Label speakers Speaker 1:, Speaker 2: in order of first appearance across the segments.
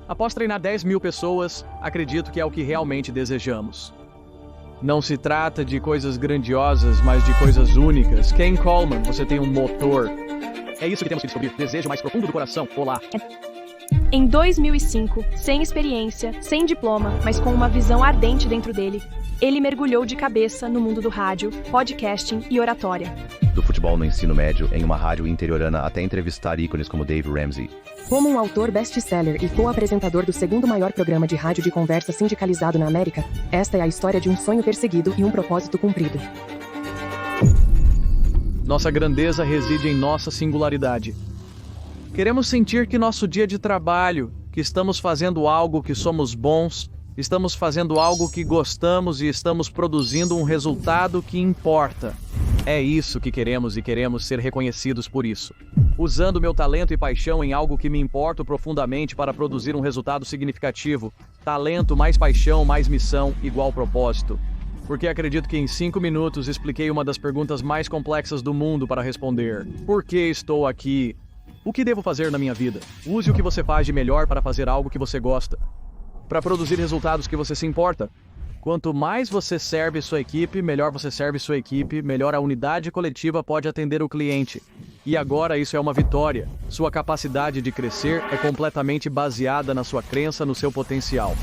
Speaker 1: Após treinar 10 mil pessoas, acredito que é o que realmente desejamos. Não se trata de coisas grandiosas, mas de coisas únicas. Ken Coleman, você tem um motor. É isso que temos que descobrir. Desejo mais profundo do coração. Olá.
Speaker 2: Em 2005, sem experiência, sem diploma, mas com uma visão ardente dentro dele, ele mergulhou de cabeça no mundo do rádio, podcasting e oratória.
Speaker 3: Do futebol no ensino médio, em uma rádio interiorana, até entrevistar ícones como Dave Ramsey.
Speaker 4: Como um autor best-seller e co-apresentador do segundo maior programa de rádio de conversa sindicalizado na América, esta é a história de um sonho perseguido e um propósito cumprido.
Speaker 1: Nossa grandeza reside em nossa singularidade. Queremos sentir que nosso dia de trabalho, que estamos fazendo algo que somos bons, estamos fazendo algo que gostamos e estamos produzindo um resultado que importa. É isso que queremos e queremos ser reconhecidos por isso. Usando meu talento e paixão em algo que me importo profundamente para produzir um resultado significativo. Talento mais paixão, mais missão, igual propósito. Porque acredito que em 5 minutos expliquei uma das perguntas mais complexas do mundo para responder. Por que estou aqui? O que devo fazer na minha vida? Use o que você faz de melhor para fazer algo que você gosta. Para produzir resultados que você se importa. Quanto mais você serve sua equipe, melhor você serve sua equipe, melhor a unidade coletiva pode atender o cliente. E agora isso é uma vitória. Sua capacidade de crescer é completamente baseada na sua crença no seu potencial.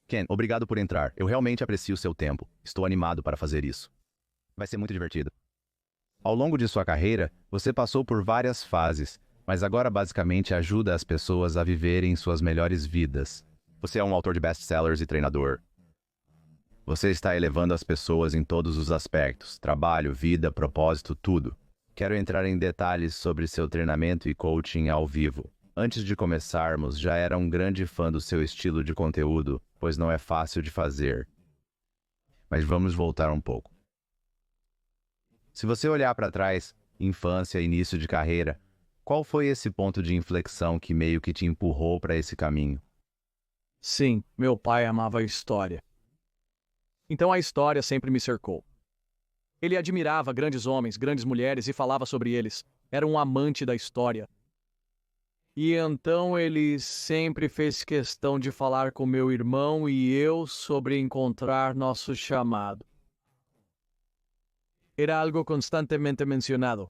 Speaker 3: Ken, obrigado por entrar. Eu realmente aprecio seu tempo. Estou animado para fazer isso. Vai ser muito divertido. Ao longo de sua carreira, você passou por várias fases, mas agora basicamente ajuda as pessoas a viverem suas melhores vidas. Você é um autor de best-sellers e treinador. Você está elevando as pessoas em todos os aspectos: trabalho, vida, propósito, tudo. Quero entrar em detalhes sobre seu treinamento e coaching ao vivo. Antes de começarmos, já era um grande fã do seu estilo de conteúdo, pois não é fácil de fazer. Mas vamos voltar um pouco. Se você olhar para trás, infância, início de carreira, qual foi esse ponto de inflexão que meio que te empurrou para esse caminho?
Speaker 1: Sim, meu pai amava a história. Então a história sempre me cercou. Ele admirava grandes homens, grandes mulheres e falava sobre eles. Era um amante da história. E então ele sempre fez questão de falar com meu irmão e eu sobre encontrar nosso chamado. Era algo constantemente mencionado.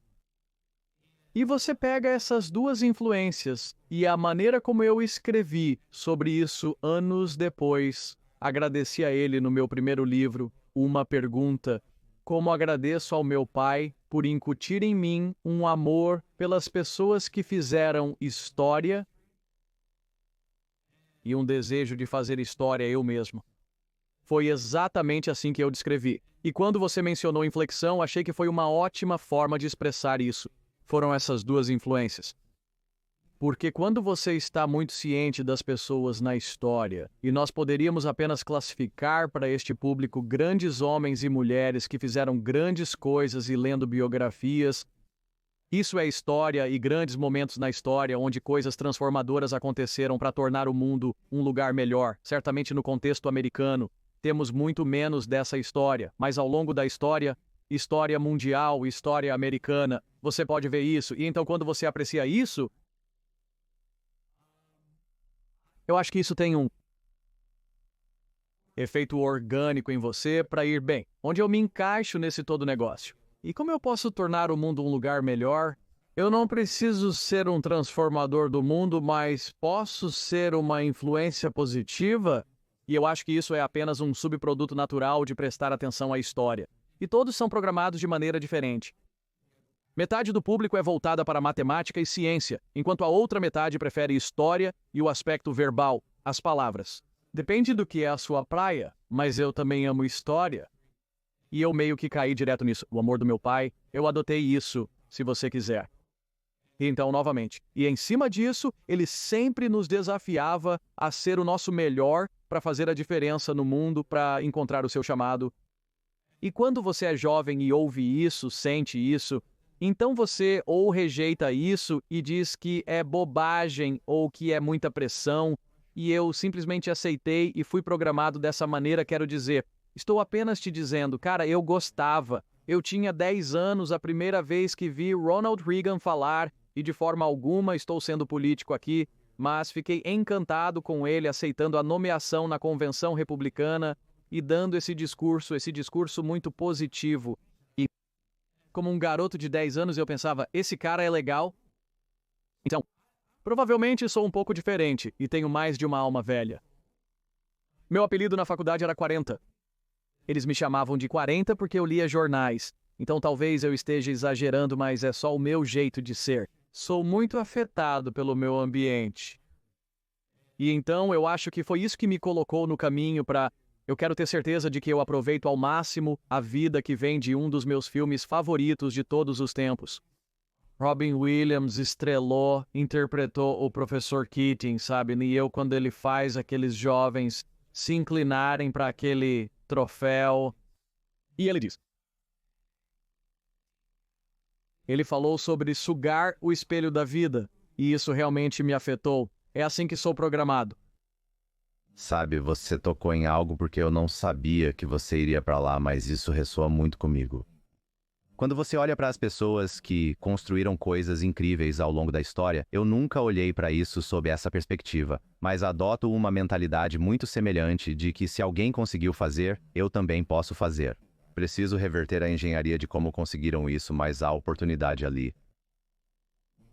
Speaker 1: E você pega essas duas influências e a maneira como eu escrevi sobre isso anos depois, agradeci a ele no meu primeiro livro, Uma Pergunta, como agradeço ao meu pai por incutir em mim um amor pelas pessoas que fizeram história e um desejo de fazer história eu mesmo. Foi exatamente assim que eu descrevi. E quando você mencionou inflexão, achei que foi uma ótima forma de expressar isso. Foram essas duas influências. Porque quando você está muito ciente das pessoas na história, e nós poderíamos apenas classificar para este público grandes homens e mulheres que fizeram grandes coisas e lendo biografias, isso é história e grandes momentos na história onde coisas transformadoras aconteceram para tornar o mundo um lugar melhor. Certamente no contexto americano, temos muito menos dessa história, mas ao longo da história, história mundial, história americana, você pode ver isso. E então quando você aprecia isso, eu acho que isso tem um efeito orgânico em você para ir bem. Onde eu me encaixo nesse todo negócio? E como eu posso tornar o mundo um lugar melhor? Eu não preciso ser um transformador do mundo, mas posso ser uma influência positiva? E eu acho que isso é apenas um subproduto natural de prestar atenção à história. E todos são programados de maneira diferente. Metade do público é voltada para matemática e ciência, enquanto a outra metade prefere história e o aspecto verbal, as palavras. Depende do que é a sua praia, mas eu também amo história. E eu meio que caí direto nisso. O amor do meu pai, eu adotei isso, se você quiser. E então, novamente, e em cima disso, ele sempre nos desafiava a ser o nosso melhor para fazer a diferença no mundo, para encontrar o seu chamado. E quando você é jovem e ouve isso, sente isso, então você ou rejeita isso e diz que é bobagem ou que é muita pressão, e eu simplesmente aceitei e fui programado dessa maneira, quero dizer. Estou apenas te dizendo, cara, eu gostava. Eu tinha 10 anos a primeira vez que vi Ronald Reagan falar, e de forma alguma estou sendo político aqui, mas fiquei encantado com ele aceitando a nomeação na convenção republicana e dando esse discurso muito positivo. E como um garoto de 10 anos eu pensava, esse cara é legal. Então, provavelmente sou um pouco diferente e tenho mais de uma alma velha. Meu apelido na faculdade era 40. Eles me chamavam de 40 porque eu lia jornais. Então talvez eu esteja exagerando, mas é só o meu jeito de ser. Sou muito afetado pelo meu ambiente. E então eu acho que foi isso que me colocou no caminho para... Eu quero ter certeza de que eu aproveito ao máximo a vida que vem de um dos meus filmes favoritos de todos os tempos. Robin Williams interpretou o Professor Keating, sabe? E eu, quando ele faz aqueles jovens se inclinarem para aquele troféu. E ele diz... Ele falou sobre sugar o espelho da vida, e isso realmente me afetou. É assim que sou programado.
Speaker 3: Sabe, você tocou em algo porque eu não sabia que você iria para lá, mas isso ressoa muito comigo. Quando você olha para as pessoas que construíram coisas incríveis ao longo da história, eu nunca olhei para isso sob essa perspectiva, mas adoto uma mentalidade muito semelhante de que se alguém conseguiu fazer, eu também posso fazer. Preciso reverter a engenharia de como conseguiram isso, mas há oportunidade ali.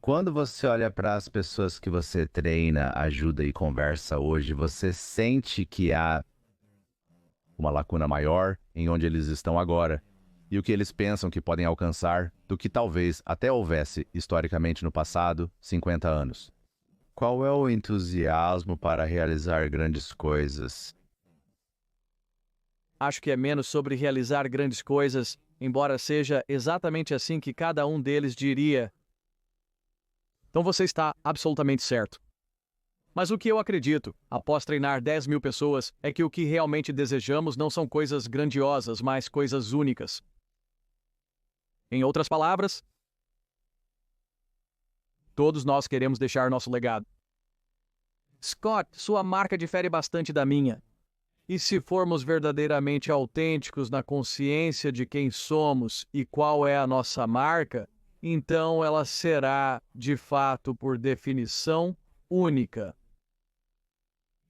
Speaker 3: Quando você olha para as pessoas que você treina, ajuda e conversa hoje, você sente que há uma lacuna maior em onde eles estão agora e o que eles pensam que podem alcançar do que talvez até houvesse historicamente no passado, 50 anos. Qual é o entusiasmo para realizar grandes coisas?
Speaker 1: Acho que é menos sobre realizar grandes coisas, embora seja exatamente assim que cada um deles diria. Então você está absolutamente certo. Mas o que eu acredito, após treinar 10 mil pessoas, é que o que realmente desejamos não são coisas grandiosas, mas coisas únicas. Em outras palavras, todos nós queremos deixar nosso legado. Scott, sua marca difere bastante da minha. E se formos verdadeiramente autênticos na consciência de quem somos e qual é a nossa marca, então ela será, de fato, por definição, única.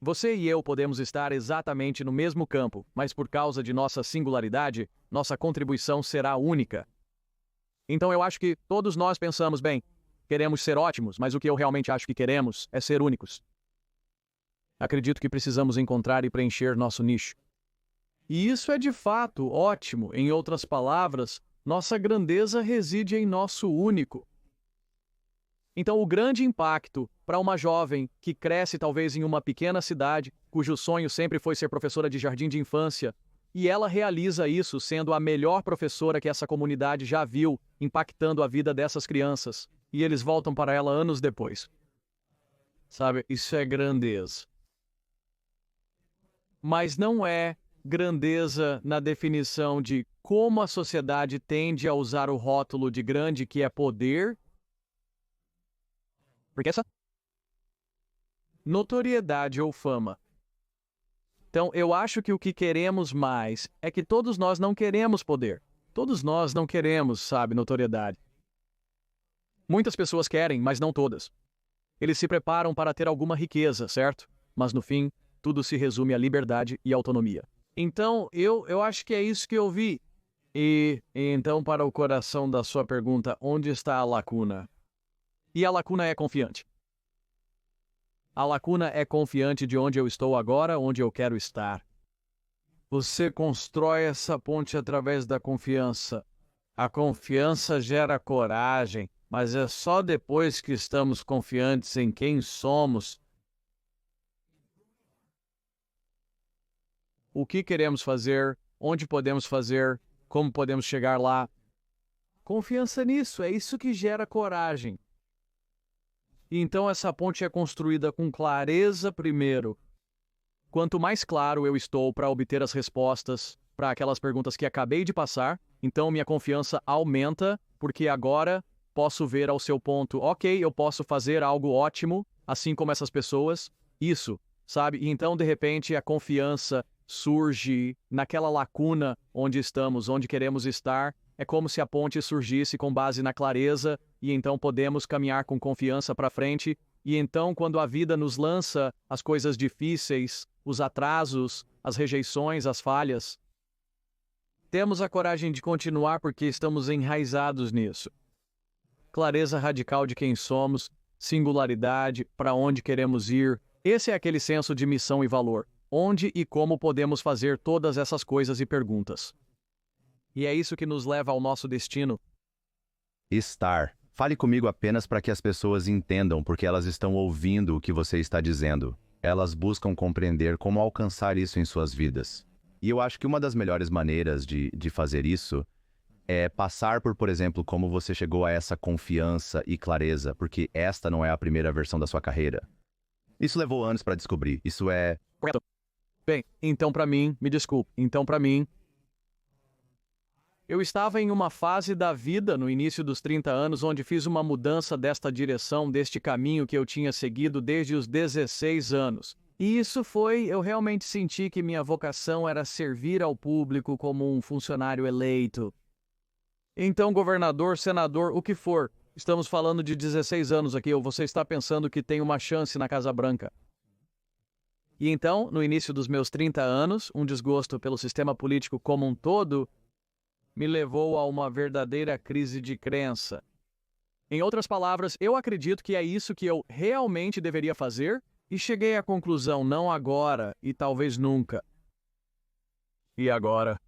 Speaker 1: Você e eu podemos estar exatamente no mesmo campo, mas por causa de nossa singularidade, nossa contribuição será única. Então eu acho que todos nós pensamos, bem, queremos ser ótimos, mas o que eu realmente acho que queremos é ser únicos. Acredito que precisamos encontrar e preencher nosso nicho. E isso é de fato ótimo. Em outras palavras, nossa grandeza reside em nosso único. Então, o grande impacto para uma jovem que cresce talvez em uma pequena cidade, cujo sonho sempre foi ser professora de jardim de infância, e ela realiza isso sendo a melhor professora que essa comunidade já viu, impactando a vida dessas crianças, e eles voltam para ela anos depois. Sabe, isso é grandeza. Mas não é grandeza na definição de como a sociedade tende a usar o rótulo de grande, que é poder. Porque essa notoriedade ou fama. Então, eu acho que o que queremos mais é que todos nós não queremos poder. Todos nós não queremos, sabe, notoriedade. Muitas pessoas querem, mas não todas. Eles se preparam para ter alguma riqueza, certo? Mas no fim, tudo se resume à liberdade e autonomia. Então, eu acho que é isso que eu vi. E então, para o coração da sua pergunta, onde está a lacuna? E a lacuna é confiante. A lacuna é confiante de onde eu estou agora, onde eu quero estar. Você constrói essa ponte através da confiança. A confiança gera coragem, mas é só depois que estamos confiantes em quem somos. O que queremos fazer, onde podemos fazer, como podemos chegar lá. Confiança nisso, é isso que gera coragem. E então essa ponte é construída com clareza primeiro. Quanto mais claro eu estou para obter as respostas para aquelas perguntas que acabei de passar, então minha confiança aumenta, porque agora posso ver ao seu ponto, ok, eu posso fazer algo ótimo, assim como essas pessoas. Isso sabe? E então, de repente, a confiança surge naquela lacuna onde estamos, onde queremos estar. É como se a ponte surgisse com base na clareza, e então podemos caminhar com confiança para frente. E então, quando a vida nos lança as coisas difíceis, os atrasos, as rejeições, as falhas, temos a coragem de continuar porque estamos enraizados nisso. Clareza radical de quem somos, singularidade, para onde queremos ir. Esse é aquele senso de missão e valor. Onde e como podemos fazer todas essas coisas e perguntas. E é isso que nos leva ao nosso destino.
Speaker 3: Estar. Fale comigo apenas para que as pessoas entendam, porque elas estão ouvindo o que você está dizendo. Elas buscam compreender como alcançar isso em suas vidas. E eu acho que uma das melhores maneiras de fazer isso é passar por exemplo, como você chegou a essa confiança e clareza, porque esta não é a primeira versão da sua carreira. Isso levou anos para descobrir. Isso é...
Speaker 1: Correto. Bem, então para mim, me desculpe, eu estava em uma fase da vida, no início dos 30 anos, onde fiz uma mudança desta direção, deste caminho que eu tinha seguido desde os 16 anos. E isso eu realmente senti que minha vocação era servir ao público como um funcionário eleito. Então, governador, senador, o que for, estamos falando de 16 anos aqui, ou você está pensando que tem uma chance na Casa Branca. E então, no início dos meus 30 anos, um desgosto pelo sistema político como um todo me levou a uma verdadeira crise de crença. Em outras palavras, eu acredito que é isso que eu realmente deveria fazer e cheguei à conclusão, não agora e talvez nunca. E agora?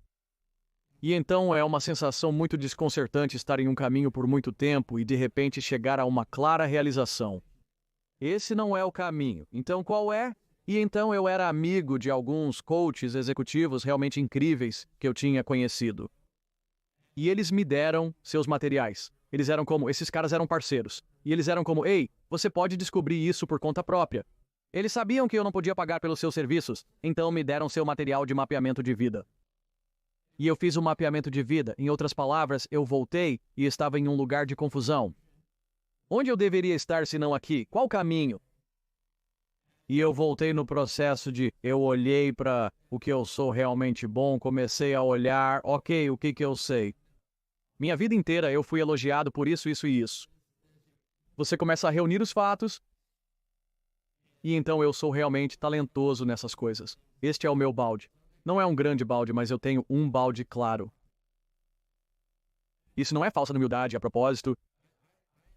Speaker 1: E então é uma sensação muito desconcertante estar em um caminho por muito tempo e de repente chegar a uma clara realização. Esse não é o caminho. Então qual é? E então eu era amigo de alguns coaches executivos realmente incríveis que eu tinha conhecido. E eles me deram seus materiais. Eles eram como, esses caras eram parceiros. E eles eram como, ei, você pode descobrir isso por conta própria. Eles sabiam que eu não podia pagar pelos seus serviços, então me deram seu material de mapeamento de vida. E eu fiz um mapeamento de vida. Em outras palavras, eu voltei e estava em um lugar de confusão. Onde eu deveria estar se não aqui? Qual caminho? E eu voltei no processo de, eu olhei para o que eu sou realmente bom, comecei a olhar, ok, o que eu sei? Minha vida inteira eu fui elogiado por isso, isso e isso. Você começa a reunir os fatos, e então eu sou realmente talentoso nessas coisas. Este é o meu balde. Não é um grande balde, mas eu tenho um balde claro. Isso não é falsa humildade, a propósito.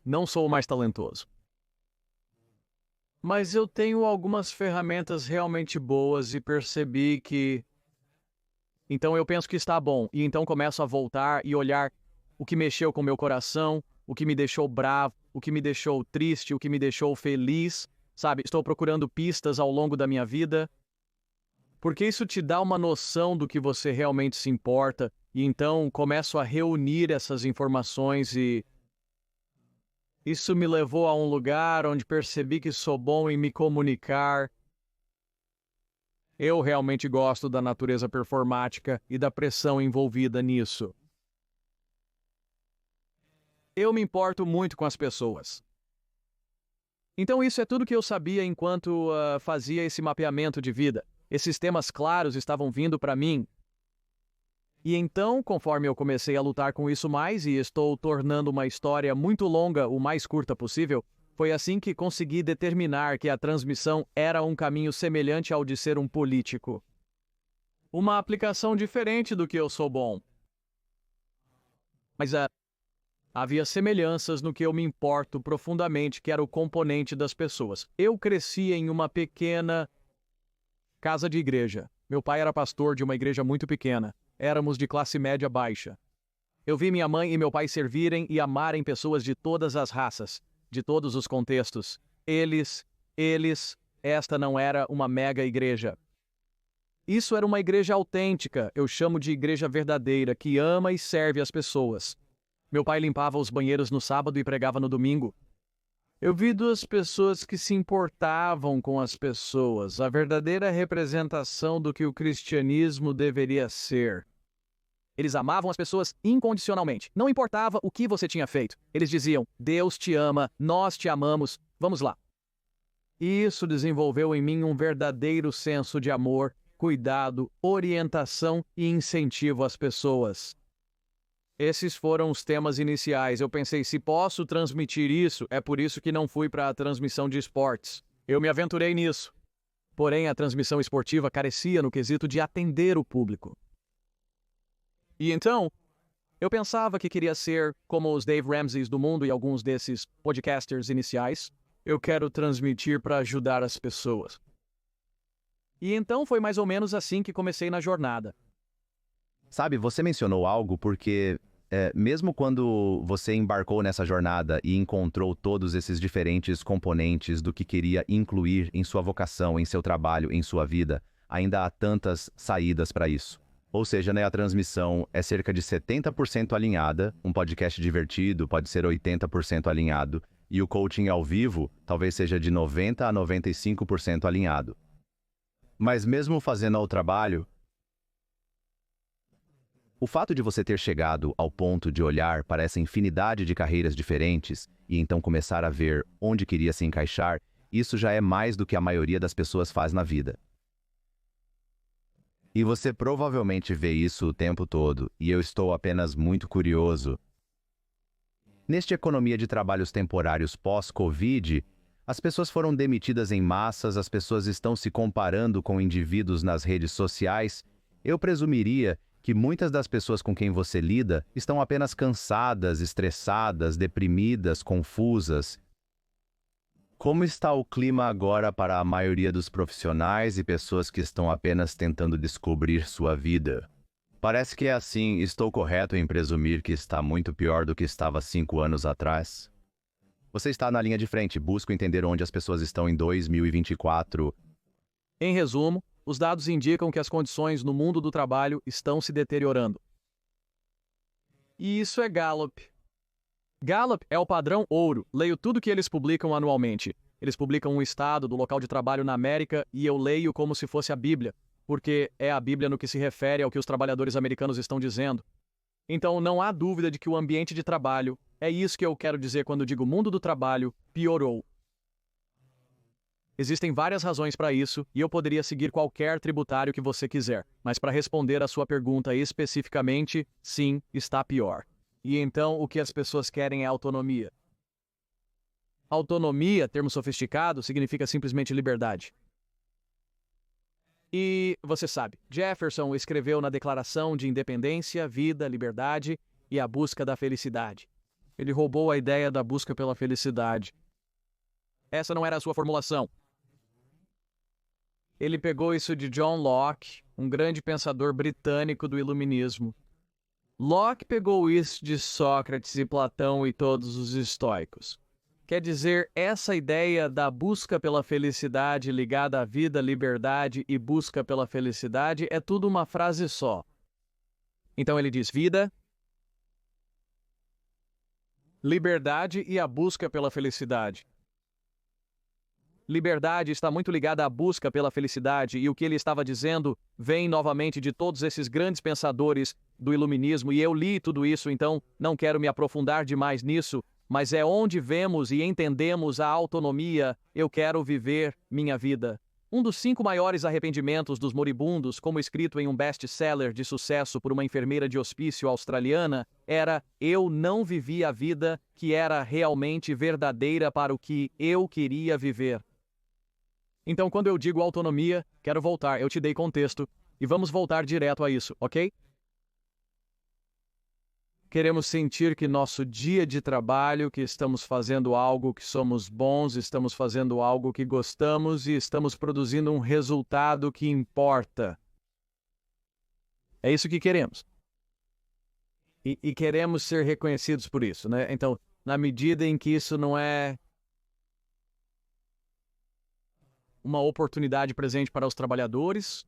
Speaker 1: Não sou o mais talentoso. Mas eu tenho algumas ferramentas realmente boas e percebi que... Então eu penso que está bom, e então começo a voltar e olhar o que mexeu com meu coração, o que me deixou bravo, o que me deixou triste, o que me deixou feliz, sabe? Estou procurando pistas ao longo da minha vida, porque isso te dá uma noção do que você realmente se importa, e então começo a reunir essas informações e... Isso me levou a um lugar onde percebi que sou bom em me comunicar. Eu realmente gosto da natureza performática e da pressão envolvida nisso. Eu me importo muito com as pessoas. Então isso é tudo que eu sabia enquanto fazia esse mapeamento de vida. Esses temas claros estavam vindo para mim. E então, conforme eu comecei a lutar com isso mais e estou tornando uma história muito longa o mais curta possível, foi assim que consegui determinar que a transmissão era um caminho semelhante ao de ser um político. Uma aplicação diferente do que eu sou bom. Mas havia semelhanças no que eu me importo profundamente, que era o componente das pessoas. Eu cresci em uma pequena casa de igreja. Meu pai era pastor de uma igreja muito pequena. Éramos de classe média baixa. Eu vi minha mãe e meu pai servirem e amarem pessoas de todas as raças, de todos os contextos. Esta não era uma mega igreja. Isso era uma igreja autêntica, eu chamo de igreja verdadeira, que ama e serve as pessoas. Meu pai limpava os banheiros no sábado e pregava no domingo. Eu vi duas pessoas que se importavam com as pessoas, a verdadeira representação do que o cristianismo deveria ser. Eles amavam as pessoas incondicionalmente. Não importava o que você tinha feito. Eles diziam, Deus te ama, nós te amamos, vamos lá. E isso desenvolveu em mim um verdadeiro senso de amor, cuidado, orientação e incentivo às pessoas. Esses foram os temas iniciais. Eu pensei, se posso transmitir isso, é por isso que não fui para a transmissão de esportes. Eu me aventurei nisso. Porém, a transmissão esportiva carecia no quesito de atender o público. E então, eu pensava que queria ser como os Dave Ramseys do mundo e alguns desses podcasters iniciais. Eu quero transmitir para ajudar as pessoas. E então foi mais ou menos assim que comecei na jornada.
Speaker 3: Sabe, você mencionou algo porque, mesmo quando você embarcou nessa jornada e encontrou todos esses diferentes componentes do que queria incluir em sua vocação, em seu trabalho, em sua vida, ainda há tantas saídas para isso. Ou seja, né, a transmissão é cerca de 70% alinhada, um podcast divertido pode ser 80% alinhado, e o coaching ao vivo talvez seja de 90% a 95% alinhado. Mas mesmo fazendo ao trabalho, o fato de você ter chegado ao ponto de olhar para essa infinidade de carreiras diferentes e então começar a ver onde queria se encaixar, isso já é mais do que a maioria das pessoas faz na vida. E você provavelmente vê isso o tempo todo, e eu estou apenas muito curioso. Nesta economia de trabalhos temporários pós-Covid, as pessoas foram demitidas em massas, as pessoas estão se comparando com indivíduos nas redes sociais. Eu presumiria que muitas das pessoas com quem você lida estão apenas cansadas, estressadas, deprimidas, confusas. Como está o clima agora para a maioria dos profissionais e pessoas que estão apenas tentando descobrir sua vida? Parece que é assim. Estou correto em presumir que está muito pior do que estava 5 anos atrás? Você está na linha de frente. Busco entender onde as pessoas estão em 2024.
Speaker 1: Em resumo, os dados indicam que as condições no mundo do trabalho estão se deteriorando. E isso é Gallup. Gallup é o padrão ouro. Leio tudo que eles publicam anualmente. Eles publicam um estado do local de trabalho na América e eu leio como se fosse a Bíblia, porque é a Bíblia no que se refere ao que os trabalhadores americanos estão dizendo. Então não há dúvida de que o ambiente de trabalho, é isso que eu quero dizer quando digo mundo do trabalho, piorou. Existem várias razões para isso, e eu poderia seguir qualquer tributário que você quiser, mas para responder a sua pergunta especificamente, sim, está pior. E então o que as pessoas querem é autonomia. Autonomia, termo sofisticado, significa simplesmente liberdade. E você sabe, Jefferson escreveu na Declaração de Independência, Vida, Liberdade e a Busca da Felicidade. Ele roubou a ideia da busca pela felicidade. Essa não era a sua formulação. Ele pegou isso de John Locke, um grande pensador britânico do Iluminismo. Locke pegou isso de Sócrates e Platão e todos os estoicos. Quer dizer, essa ideia da busca pela felicidade ligada à vida, liberdade e busca pela felicidade é tudo uma frase só. Então ele diz vida, liberdade e a busca pela felicidade. Liberdade está muito ligada à busca pela felicidade, e o que ele estava dizendo vem novamente de todos esses grandes pensadores do iluminismo, e eu li tudo isso, então não quero me aprofundar demais nisso, mas é onde vemos e entendemos a autonomia. Eu quero viver minha vida. Um dos 5 maiores arrependimentos dos moribundos, como escrito em um best-seller de sucesso por uma enfermeira de hospício australiana, era: eu não vivi a vida que era realmente verdadeira para o que eu queria viver. Então, quando eu digo autonomia, quero voltar, eu te dei contexto, e vamos voltar direto a isso, ok? Queremos sentir que nosso dia de trabalho, que estamos fazendo algo que somos bons, estamos fazendo algo que gostamos e estamos produzindo um resultado que importa. É isso que queremos. E queremos ser reconhecidos por isso, né? Então, na medida em que isso não é uma oportunidade presente para os trabalhadores,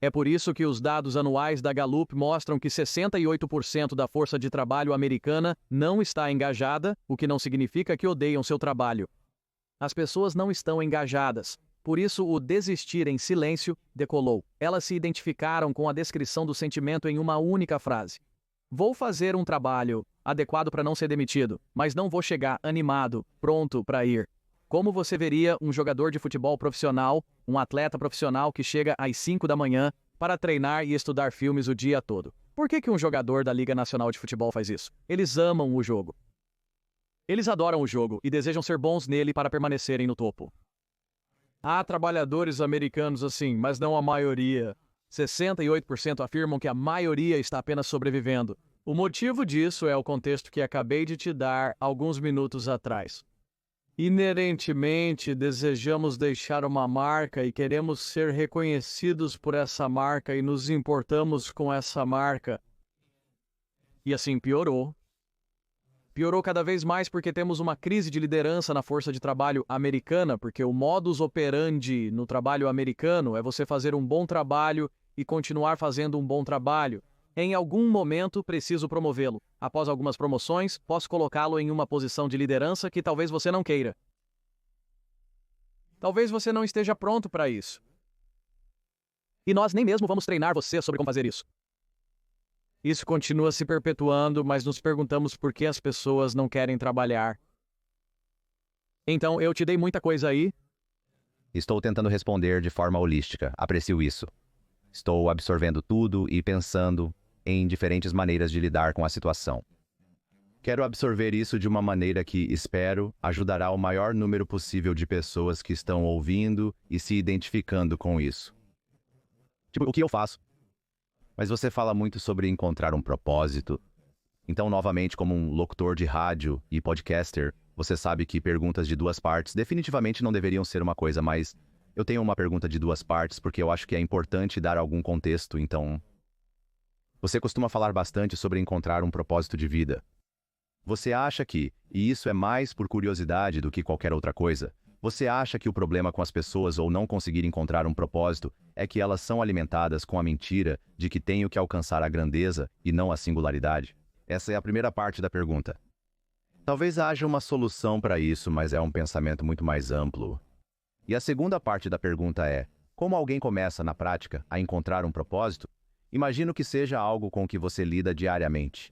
Speaker 1: é por isso que os dados anuais da Gallup mostram que 68% da força de trabalho americana não está engajada, o que não significa que odeiam seu trabalho. As pessoas não estão engajadas. Por isso, o desistir em silêncio decolou. Elas se identificaram com a descrição do sentimento em uma única frase. Vou fazer um trabalho adequado para não ser demitido, mas não vou chegar animado, pronto para ir. Como você veria um jogador de futebol profissional, um atleta profissional que chega às 5 da manhã para treinar e estudar filmes o dia todo? Por que um jogador da Liga Nacional de Futebol faz isso? Eles amam o jogo. Eles adoram o jogo e desejam ser bons nele para permanecerem no topo. Há trabalhadores americanos assim, mas não a maioria. 68% afirmam que a maioria está apenas sobrevivendo. O motivo disso é o contexto que acabei de te dar alguns minutos atrás. Inerentemente, desejamos deixar uma marca e queremos ser reconhecidos por essa marca e nos importamos com essa marca. E assim piorou. Piorou cada vez mais porque temos uma crise de liderança na força de trabalho americana, porque o modus operandi no trabalho americano é você fazer um bom trabalho e continuar fazendo um bom trabalho. Em algum momento, preciso promovê-lo. Após algumas promoções, posso colocá-lo em uma posição de liderança que talvez você não queira. Talvez você não esteja pronto para isso. E nós nem mesmo vamos treinar você sobre como fazer isso. Isso continua se perpetuando, mas nos perguntamos por que as pessoas não querem trabalhar. Então, eu te dei muita coisa aí.
Speaker 3: Estou tentando responder de forma holística. Aprecio isso. Estou absorvendo tudo e pensando em diferentes maneiras de lidar com a situação. Quero absorver isso de uma maneira que, espero, ajudará o maior número possível de pessoas que estão ouvindo e se identificando com isso. Tipo, o que eu faço? Mas você fala muito sobre encontrar um propósito. Então, novamente, como um locutor de rádio e podcaster, você sabe que perguntas de duas partes definitivamente não deveriam ser uma coisa, mas eu tenho uma pergunta de duas partes porque eu acho que é importante dar algum contexto, então... Você costuma falar bastante sobre encontrar um propósito de vida. Você acha que, e isso é mais por curiosidade do que qualquer outra coisa, você acha que o problema com as pessoas ou não conseguir encontrar um propósito é que elas são alimentadas com a mentira de que tenho que alcançar a grandeza e não a singularidade? Essa é a primeira parte da pergunta. Talvez haja uma solução para isso, mas é um pensamento muito mais amplo. E a segunda parte da pergunta é, como alguém começa, na prática, a encontrar um propósito? Imagino que seja algo com que você lida diariamente.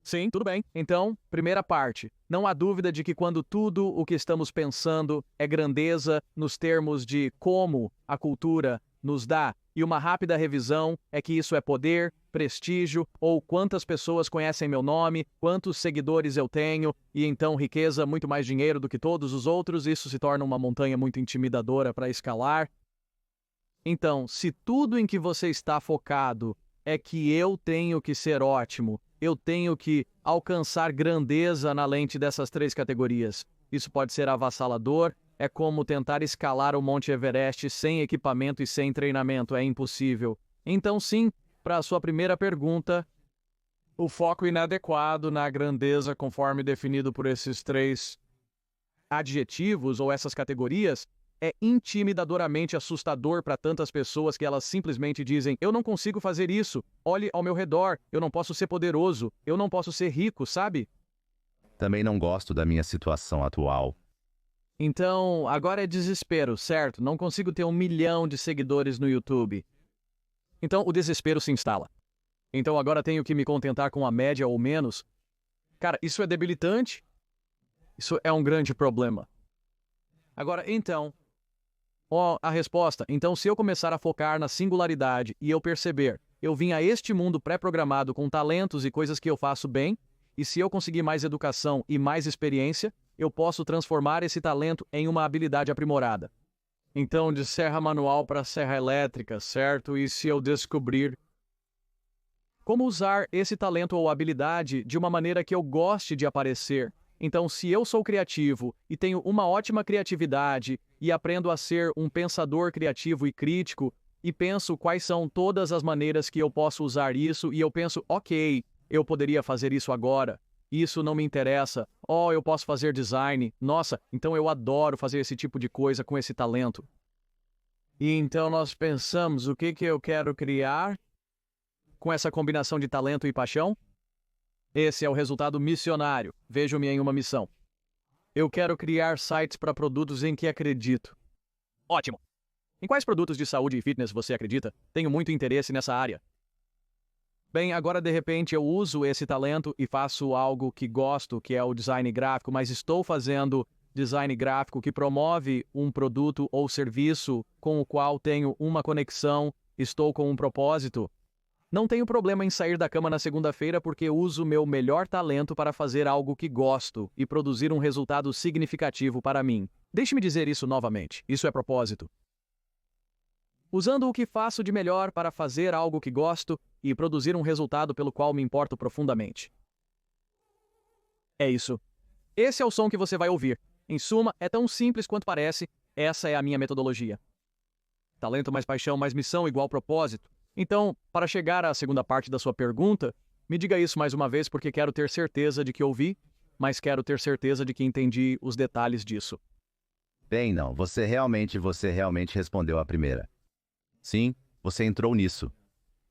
Speaker 1: Sim, tudo bem. Então, primeira parte. Não há dúvida de que quando tudo o que estamos pensando é grandeza nos termos de como a cultura nos dá, e uma rápida revisão é que isso é poder, prestígio, ou quantas pessoas conhecem meu nome, quantos seguidores eu tenho, e então riqueza, muito mais dinheiro do que todos os outros, isso se torna uma montanha muito intimidadora para escalar. Então, se tudo em que você está focado é que eu tenho que ser ótimo, eu tenho que alcançar grandeza na lente dessas três categorias. Isso pode ser avassalador, é como tentar escalar o Monte Everest sem equipamento e sem treinamento, é impossível. Então sim, para a sua primeira pergunta, o foco inadequado na grandeza conforme definido por esses três adjetivos ou essas categorias é intimidadoramente assustador para tantas pessoas que elas simplesmente dizem: eu não consigo fazer isso, olhe ao meu redor, eu não posso ser poderoso, eu não posso ser rico, sabe?
Speaker 3: Também não gosto da minha situação atual.
Speaker 1: Então, agora é desespero, certo? Não consigo ter 1 milhão de seguidores no YouTube. Então, o desespero se instala. Então, agora tenho que me contentar com a média ou menos. Cara, isso é debilitante? Isso é um grande problema. Agora, então... a resposta. Então, se eu começar a focar na singularidade e eu perceber, eu vim a este mundo pré-programado com talentos e coisas que eu faço bem, e se eu conseguir mais educação e mais experiência, eu posso transformar esse talento em uma habilidade aprimorada. Então, de serra manual para serra elétrica, certo? E se eu descobrir como usar esse talento ou habilidade de uma maneira que eu goste de aparecer? Então, se eu sou criativo e tenho uma ótima criatividade e aprendo a ser um pensador criativo e crítico, e penso quais são todas as maneiras que eu posso usar isso, e eu penso, ok, eu poderia fazer isso agora, isso não me interessa, eu posso fazer design, nossa, então eu adoro fazer esse tipo de coisa com esse talento. E então nós pensamos, o que eu quero criar com essa combinação de talento e paixão? Esse é o resultado missionário. Vejo-me em uma missão. Eu quero criar sites para produtos em que acredito. Ótimo! Em quais produtos de saúde e fitness você acredita? Tenho muito interesse nessa área. Bem, agora de repente eu uso esse talento e faço algo que gosto, que é o design gráfico, mas estou fazendo design gráfico que promove um produto ou serviço com o qual tenho uma conexão, estou com um propósito. Não tenho problema em sair da cama na segunda-feira porque uso meu melhor talento para fazer algo que gosto e produzir um resultado significativo para mim. Deixe-me dizer isso novamente. Isso é propósito. Usando o que faço de melhor para fazer algo que gosto e produzir um resultado pelo qual me importo profundamente. É isso. Esse é o som que você vai ouvir. Em suma, é tão simples quanto parece. Essa é a minha metodologia. Talento mais paixão mais missão igual propósito. Então, para chegar à segunda parte da sua pergunta, me diga isso mais uma vez porque quero ter certeza de que ouvi, mas quero ter certeza de que entendi os detalhes disso.
Speaker 3: Bem, não, você realmente respondeu a primeira. Sim, você entrou nisso.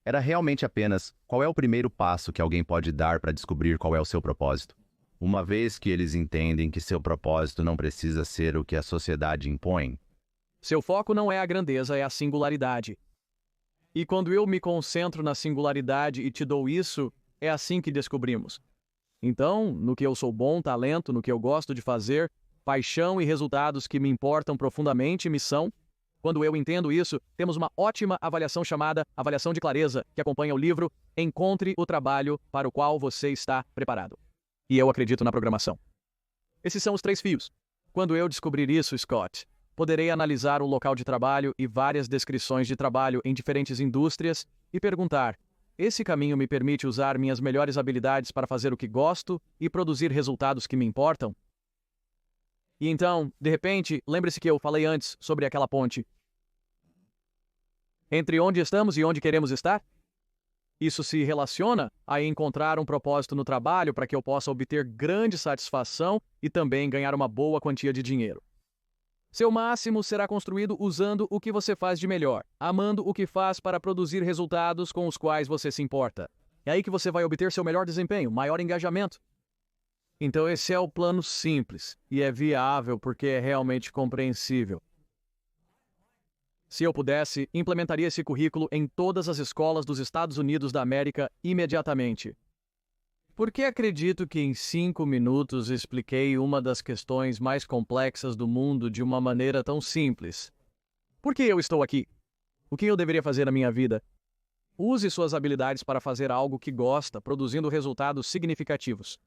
Speaker 3: Era realmente apenas qual é o primeiro passo que alguém pode dar para descobrir qual é o seu propósito. Uma vez que eles entendem que seu propósito não precisa ser o que a sociedade impõe.
Speaker 1: Seu foco não é a grandeza, é a singularidade. E quando eu me concentro na singularidade e te dou isso, é assim que descobrimos. Então, no que eu sou bom, talento, no que eu gosto de fazer, paixão e resultados que me importam profundamente, missão. Quando eu entendo isso, temos uma ótima avaliação chamada avaliação de clareza, que acompanha o livro Encontre o Trabalho para o qual você está preparado. E eu acredito na programação. Esses são os 3 fios. Quando eu descobrir isso, Scott, poderei analisar o local de trabalho e várias descrições de trabalho em diferentes indústrias e perguntar: esse caminho me permite usar minhas melhores habilidades para fazer o que gosto e produzir resultados que me importam? E então, de repente, lembre-se que eu falei antes sobre aquela ponte. Entre onde estamos e onde queremos estar? Isso se relaciona a encontrar um propósito no trabalho para que eu possa obter grande satisfação e também ganhar uma boa quantia de dinheiro. Seu máximo será construído usando o que você faz de melhor, amando o que faz para produzir resultados com os quais você se importa. É aí que você vai obter seu melhor desempenho, maior engajamento. Então esse é o plano simples, e é viável porque é realmente compreensível. Se eu pudesse, implementaria esse currículo em todas as escolas dos Estados Unidos da América imediatamente. Porque acredito que em 5 minutos expliquei uma das questões mais complexas do mundo de uma maneira tão simples. Por que eu estou aqui? O que eu deveria fazer na minha vida? Use suas habilidades para fazer algo que gosta, produzindo resultados significativos.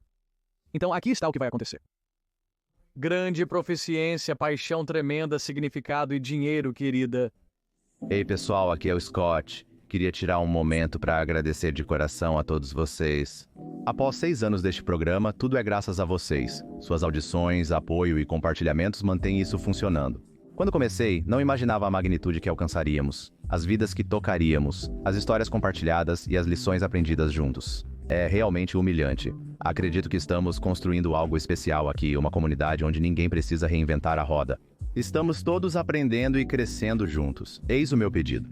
Speaker 1: Então aqui está o que vai acontecer. Grande proficiência, paixão tremenda, significado e dinheiro, querida.
Speaker 3: Ei pessoal, aqui é o Scott. Queria tirar um momento para agradecer de coração a todos vocês. Após 6 anos deste programa, tudo é graças a vocês. Suas audições, apoio e compartilhamentos mantêm isso funcionando. Quando comecei, não imaginava a magnitude que alcançaríamos, as vidas que tocaríamos, as histórias compartilhadas e as lições aprendidas juntos. É realmente humilhante. Acredito que estamos construindo algo especial aqui, uma comunidade onde ninguém precisa reinventar a roda. Estamos todos aprendendo e crescendo juntos. Eis o meu pedido.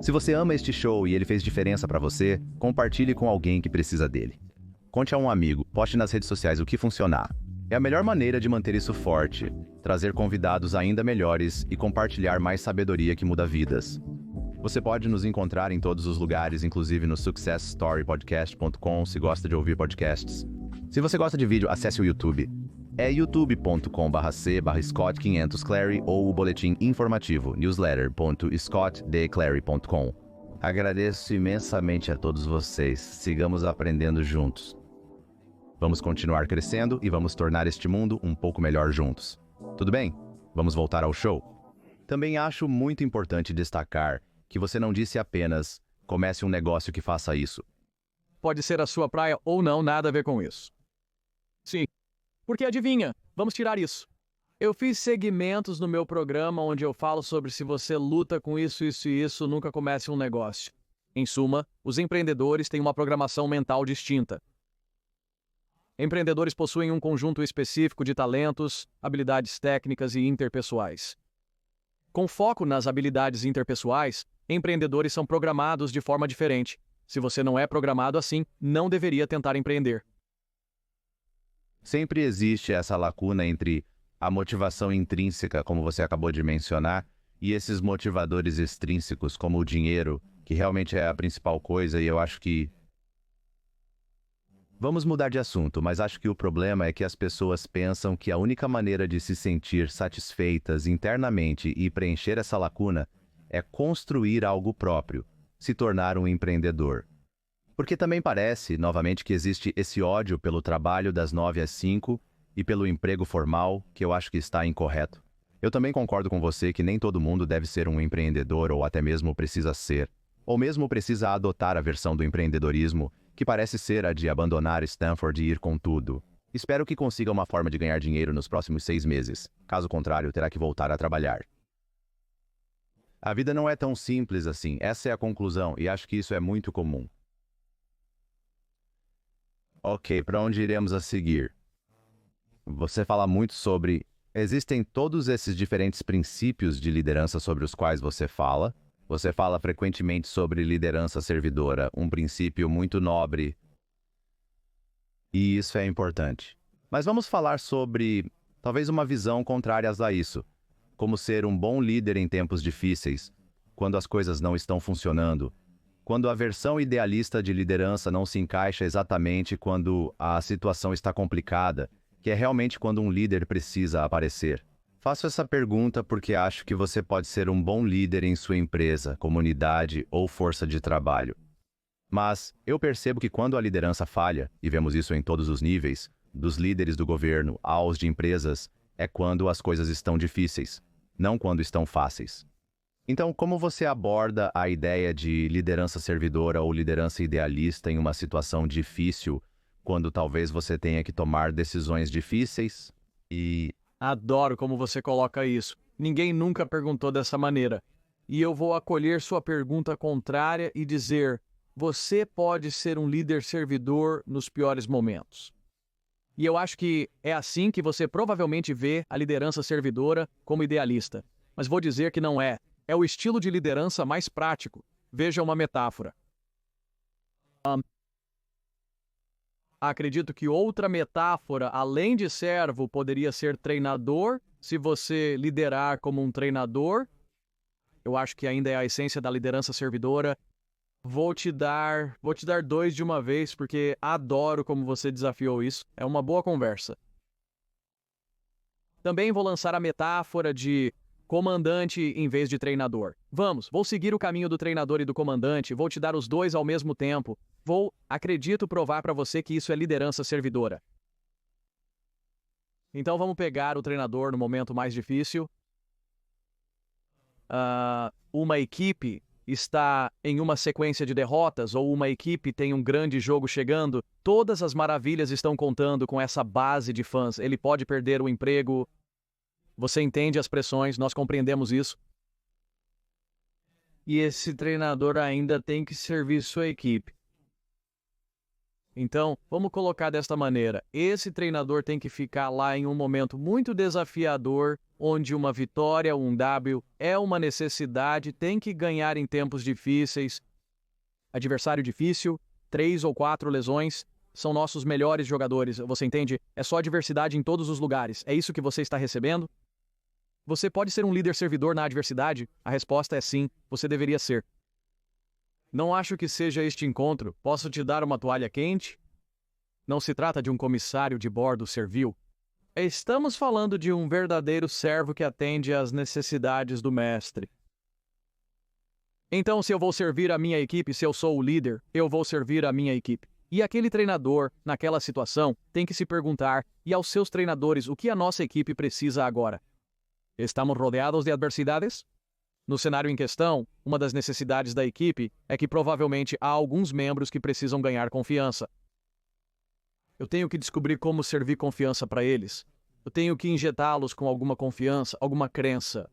Speaker 3: Se você ama este show e ele fez diferença para você, compartilhe com alguém que precisa dele. Conte a um amigo, poste nas redes sociais o que funcionar. É a melhor maneira de manter isso forte, trazer convidados ainda melhores e compartilhar mais sabedoria que muda vidas. Você pode nos encontrar em todos os lugares, inclusive no successstorypodcast.com, se gosta de ouvir podcasts. Se você gosta de vídeo, acesse o YouTube. É youtube.com/c/Scott500Clary ou o boletim informativo newsletter.scottdclary.com. Agradeço imensamente a todos vocês. Sigamos aprendendo juntos. Vamos continuar crescendo e vamos tornar este mundo um pouco melhor juntos. Tudo bem? Vamos voltar ao show? Também acho muito importante destacar que você não disse apenas comece um negócio que faça isso.
Speaker 1: Pode ser a sua praia ou não, nada a ver com isso. Sim. Porque adivinha, vamos tirar isso. Eu fiz segmentos no meu programa onde eu falo sobre se você luta com isso, isso e isso, nunca comece um negócio. Em suma, os empreendedores têm uma programação mental distinta. Empreendedores possuem um conjunto específico de talentos, habilidades técnicas e interpessoais. Com foco nas habilidades interpessoais, empreendedores são programados de forma diferente. Se você não é programado assim, não deveria tentar empreender.
Speaker 3: Sempre existe essa lacuna entre a motivação intrínseca, como você acabou de mencionar, e esses motivadores extrínsecos, como o dinheiro, que realmente é a principal coisa, e eu acho que Vamos mudar de assunto, mas acho que o problema é que as pessoas pensam que a única maneira de se sentir satisfeitas internamente e preencher essa lacuna é construir algo próprio, se tornar um empreendedor. Porque também parece, novamente, que existe esse ódio pelo trabalho das 9 às 5 e pelo emprego formal, que eu acho que está incorreto. Eu também concordo com você que nem todo mundo deve ser um empreendedor ou até mesmo precisa ser, ou mesmo precisa adotar a versão do empreendedorismo que parece ser a de abandonar Stanford e ir com tudo. Espero que consiga uma forma de ganhar dinheiro nos próximos 6 meses. Caso contrário, terá que voltar a trabalhar. A vida não é tão simples assim. Essa é a conclusão, e acho que isso é muito comum. Ok, para onde iremos a seguir? Você fala muito sobre... Existem todos esses diferentes princípios de liderança sobre os quais você fala. Você fala frequentemente sobre liderança servidora, um princípio muito nobre. E isso é importante. Mas vamos falar sobre, talvez, uma visão contrária a isso. Como ser um bom líder em tempos difíceis, quando as coisas não estão funcionando. Quando a versão idealista de liderança não se encaixa exatamente quando a situação está complicada, que é realmente quando um líder precisa aparecer. Faço essa pergunta porque acho que você pode ser um bom líder em sua empresa, comunidade ou força de trabalho. Mas eu percebo que quando a liderança falha, e vemos isso em todos os níveis, dos líderes do governo aos de empresas, é quando as coisas estão difíceis, não quando estão fáceis. Então, como você aborda a ideia de liderança servidora ou liderança idealista em uma situação difícil, quando talvez você tenha que tomar decisões difíceis e...
Speaker 1: Adoro como você coloca isso. Ninguém nunca perguntou dessa maneira. E eu vou acolher sua pergunta contrária e dizer: você pode ser um líder servidor nos piores momentos. E eu acho que é assim que você provavelmente vê a liderança servidora como idealista. Mas vou dizer que não é. É o estilo de liderança mais prático. Veja uma metáfora. Acredito que outra metáfora, além de servo, poderia ser treinador. Se você liderar como um treinador, eu acho que ainda é a essência da liderança servidora. Vou te dar 2 de uma vez, porque adoro como você desafiou isso. É uma boa conversa. Também vou lançar a metáfora de comandante em vez de treinador. Vou seguir o caminho do treinador e do comandante, vou te dar os dois ao mesmo tempo. Acredito provar para você que isso é liderança servidora. Então vamos pegar o treinador no momento mais difícil. Uma equipe está em uma sequência de derrotas, ou uma equipe tem um grande jogo chegando, todas as maravilhas estão contando com essa base de fãs. Ele pode perder o emprego. Você entende as pressões, nós compreendemos isso. E esse treinador ainda tem que servir sua equipe. Então, vamos colocar desta maneira. Esse treinador tem que ficar lá em um momento muito desafiador, onde uma vitória, um W, é uma necessidade, tem que ganhar em tempos difíceis. Adversário difícil, 3 ou 4 lesões, são nossos melhores jogadores, você entende? É só adversidade em todos os lugares. É isso que você está recebendo? Você pode ser um líder servidor na adversidade? A resposta é sim, você deveria ser. Não acho que seja este encontro. Posso te dar uma toalha quente? Não se trata de um comissário de bordo servil. Estamos falando de um verdadeiro servo que atende às necessidades do mestre. Então, se eu vou servir a minha equipe, se eu sou o líder, eu vou servir a minha equipe. E aquele treinador, naquela situação, tem que se perguntar, e aos seus treinadores, o que a nossa equipe precisa agora? Estamos rodeados de adversidades? No cenário em questão, uma das necessidades da equipe é que provavelmente há alguns membros que precisam ganhar confiança. Eu tenho que descobrir como servir confiança para eles. Eu tenho que injetá-los com alguma confiança, alguma crença.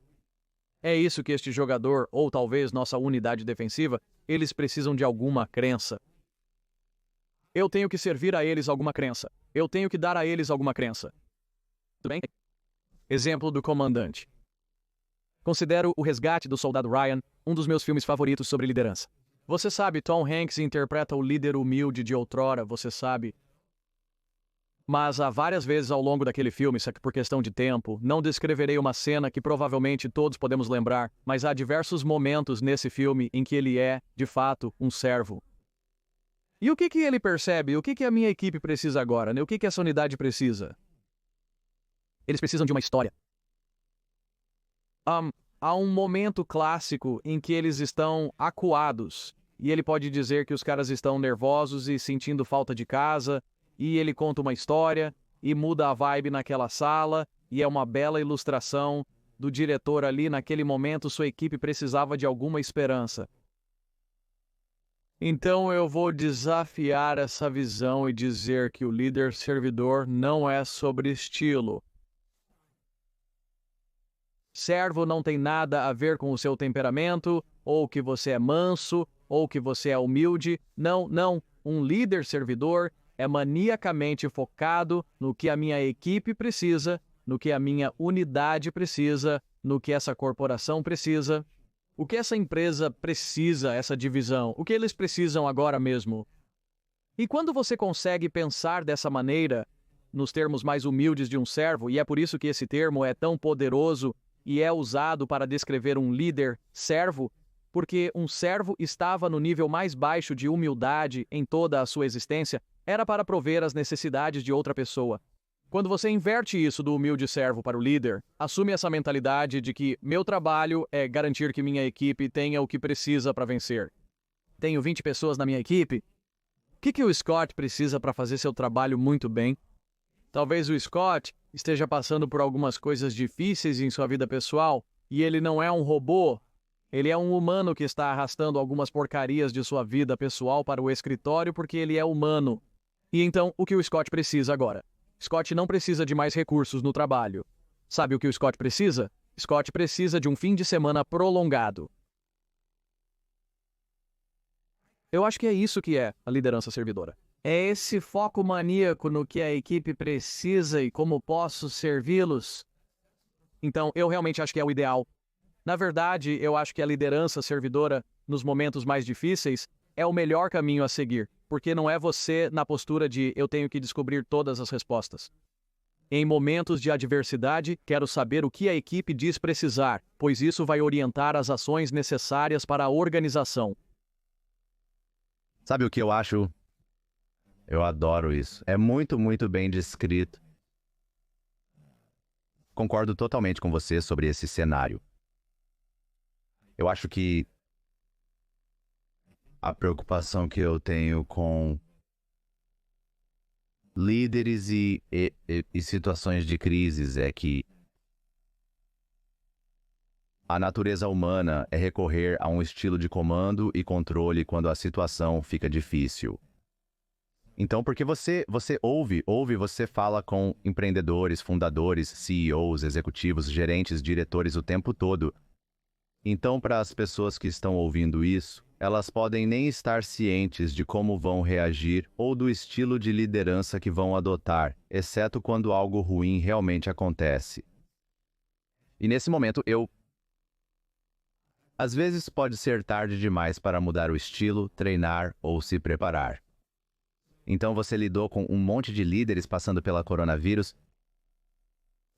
Speaker 1: É isso que este jogador, ou talvez nossa unidade defensiva, eles precisam de alguma crença. Eu tenho que servir a eles alguma crença. Eu tenho que dar a eles alguma crença. Tudo bem? Exemplo do comandante. Considero O Resgate do Soldado Ryan um dos meus filmes favoritos sobre liderança. Você sabe, Tom Hanks interpreta o líder humilde de outrora, você sabe. Mas há várias vezes ao longo daquele filme, só que por questão de tempo, não descreverei uma cena que provavelmente todos podemos lembrar, mas há diversos momentos nesse filme em que ele é, de fato, um servo. E o que que ele percebe? O que que a minha equipe precisa agora, né? O que que essa unidade precisa? Eles precisam de uma história. Há um momento clássico em que eles estão acuados. E ele pode dizer que os caras estão nervosos e sentindo falta de casa. E ele conta uma história e muda a vibe naquela sala. E é uma bela ilustração do diretor ali. Naquele momento, sua equipe precisava de alguma esperança. Então eu vou desafiar essa visão e dizer que o líder servidor não é sobre estilo. Servo não tem nada a ver com o seu temperamento, ou que você é manso, ou que você é humilde. Não, não. Um líder servidor é maniacamente focado no que a minha equipe precisa, no que a minha unidade precisa, no que essa corporação precisa. O que essa empresa precisa, essa divisão? O que eles precisam agora mesmo? E quando você consegue pensar dessa maneira, nos termos mais humildes de um servo, e é por isso que esse termo é tão poderoso e é usado para descrever um líder servo, porque um servo estava no nível mais baixo de humildade em toda a sua existência, era para prover as necessidades de outra pessoa. Quando você inverte isso do humilde servo para o líder, assume essa mentalidade de que meu trabalho é garantir que minha equipe tenha o que precisa para vencer. Tenho 20 pessoas na minha equipe. O que o Scott precisa para fazer seu trabalho muito bem? Talvez o Scott esteja passando por algumas coisas difíceis em sua vida pessoal e ele não é um robô. Ele é um humano que está arrastando algumas porcarias de sua vida pessoal para o escritório porque ele é humano. E então, o que o Scott precisa agora? Scott não precisa de mais recursos no trabalho. Sabe o que o Scott precisa? Scott precisa de um fim de semana prolongado. Eu acho que é isso que é a liderança servidora. É esse foco maníaco no que a equipe precisa e como posso servi-los. Então, eu realmente acho que é o ideal. Na verdade, eu acho que a liderança servidora, nos momentos mais difíceis, é o melhor caminho a seguir, porque não é você na postura de eu tenho que descobrir todas as respostas. Em momentos de adversidade, quero saber o que a equipe diz precisar, pois isso vai orientar as ações necessárias para a organização.
Speaker 3: Sabe o que eu acho? Eu adoro isso. É muito, muito bem descrito. Concordo totalmente com você sobre esse cenário. Eu acho que a preocupação que eu tenho com líderes e situações de crises é que a natureza humana é recorrer a um estilo de comando e controle quando a situação fica difícil. Então, porque você você fala com empreendedores, fundadores, CEOs, executivos, gerentes, diretores o tempo todo. Então, para as pessoas que estão ouvindo isso, elas podem nem estar cientes de como vão reagir ou do estilo de liderança que vão adotar, exceto quando algo ruim realmente acontece. E nesse momento, às vezes pode ser tarde demais para mudar o estilo, treinar ou se preparar. Então você lidou com um monte de líderes passando pela coronavírus.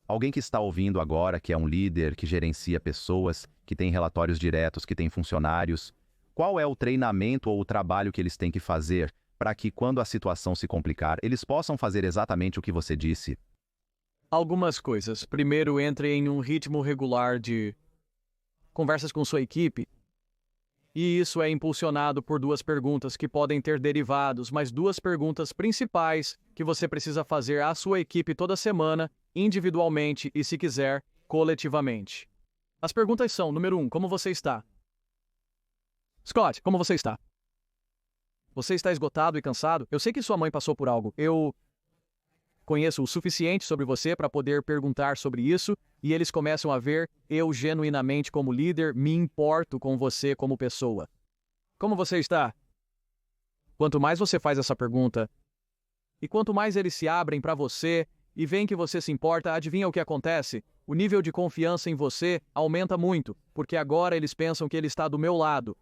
Speaker 3: Alguém que está ouvindo agora, que é um líder, que gerencia pessoas, que tem relatórios diretos, que tem funcionários, qual é o treinamento ou o trabalho que eles têm que fazer para que, quando a situação se complicar, eles possam fazer exatamente o que você disse?
Speaker 1: Algumas coisas. Primeiro, entre em um ritmo regular de conversas com sua equipe. E isso é impulsionado por duas perguntas que podem ter derivados, mas duas perguntas principais que você precisa fazer à sua equipe toda semana, individualmente e, se quiser, coletivamente. As perguntas são, número 1, como você está? Scott, como você está? Você está esgotado e cansado? Eu sei que sua mãe passou por algo. Eu conheço o suficiente sobre você para poder perguntar sobre isso, e eles começam a ver, eu genuinamente como líder, me importo com você como pessoa. Como você está? Quanto mais você faz essa pergunta, e quanto mais eles se abrem para você, e veem que você se importa, adivinha o que acontece? O nível de confiança em você aumenta muito, porque agora eles pensam que ele está do meu lado.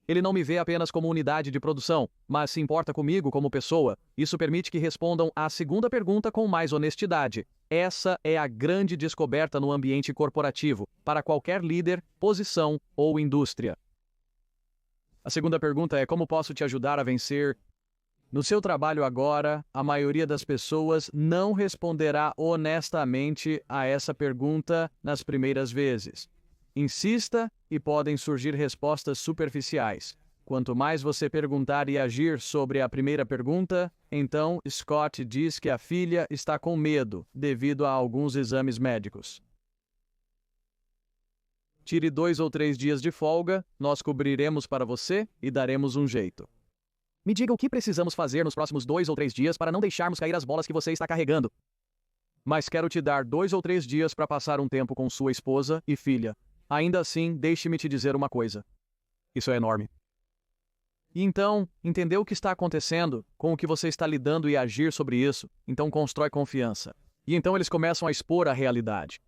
Speaker 1: Ele não me vê apenas como unidade de produção, mas se importa comigo como pessoa. Isso permite que respondam à segunda pergunta com mais honestidade. Essa é a grande descoberta no ambiente corporativo, para qualquer líder, posição ou indústria. A A segunda pergunta é: como posso te ajudar a vencer? No seu trabalho agora, a maioria das pessoas não responderá honestamente a essa pergunta nas primeiras vezes. Insista e podem surgir respostas superficiais. Quanto mais você perguntar e agir sobre a primeira pergunta, então Scott diz que a filha está com medo devido a alguns exames médicos. Tire 2 ou 3 dias de folga, nós cobriremos para você e daremos um jeito. Me diga o que precisamos fazer nos próximos 2 ou 3 dias para não deixarmos cair as bolas que você está carregando. Mas quero te dar 2 ou 3 dias para passar um tempo com sua esposa e filha. Ainda assim, deixe-me te dizer uma coisa. Isso é enorme. E então, entender o que está acontecendo, com o que você está lidando e agir sobre isso, então constrói confiança. E então eles começam a expor a realidade.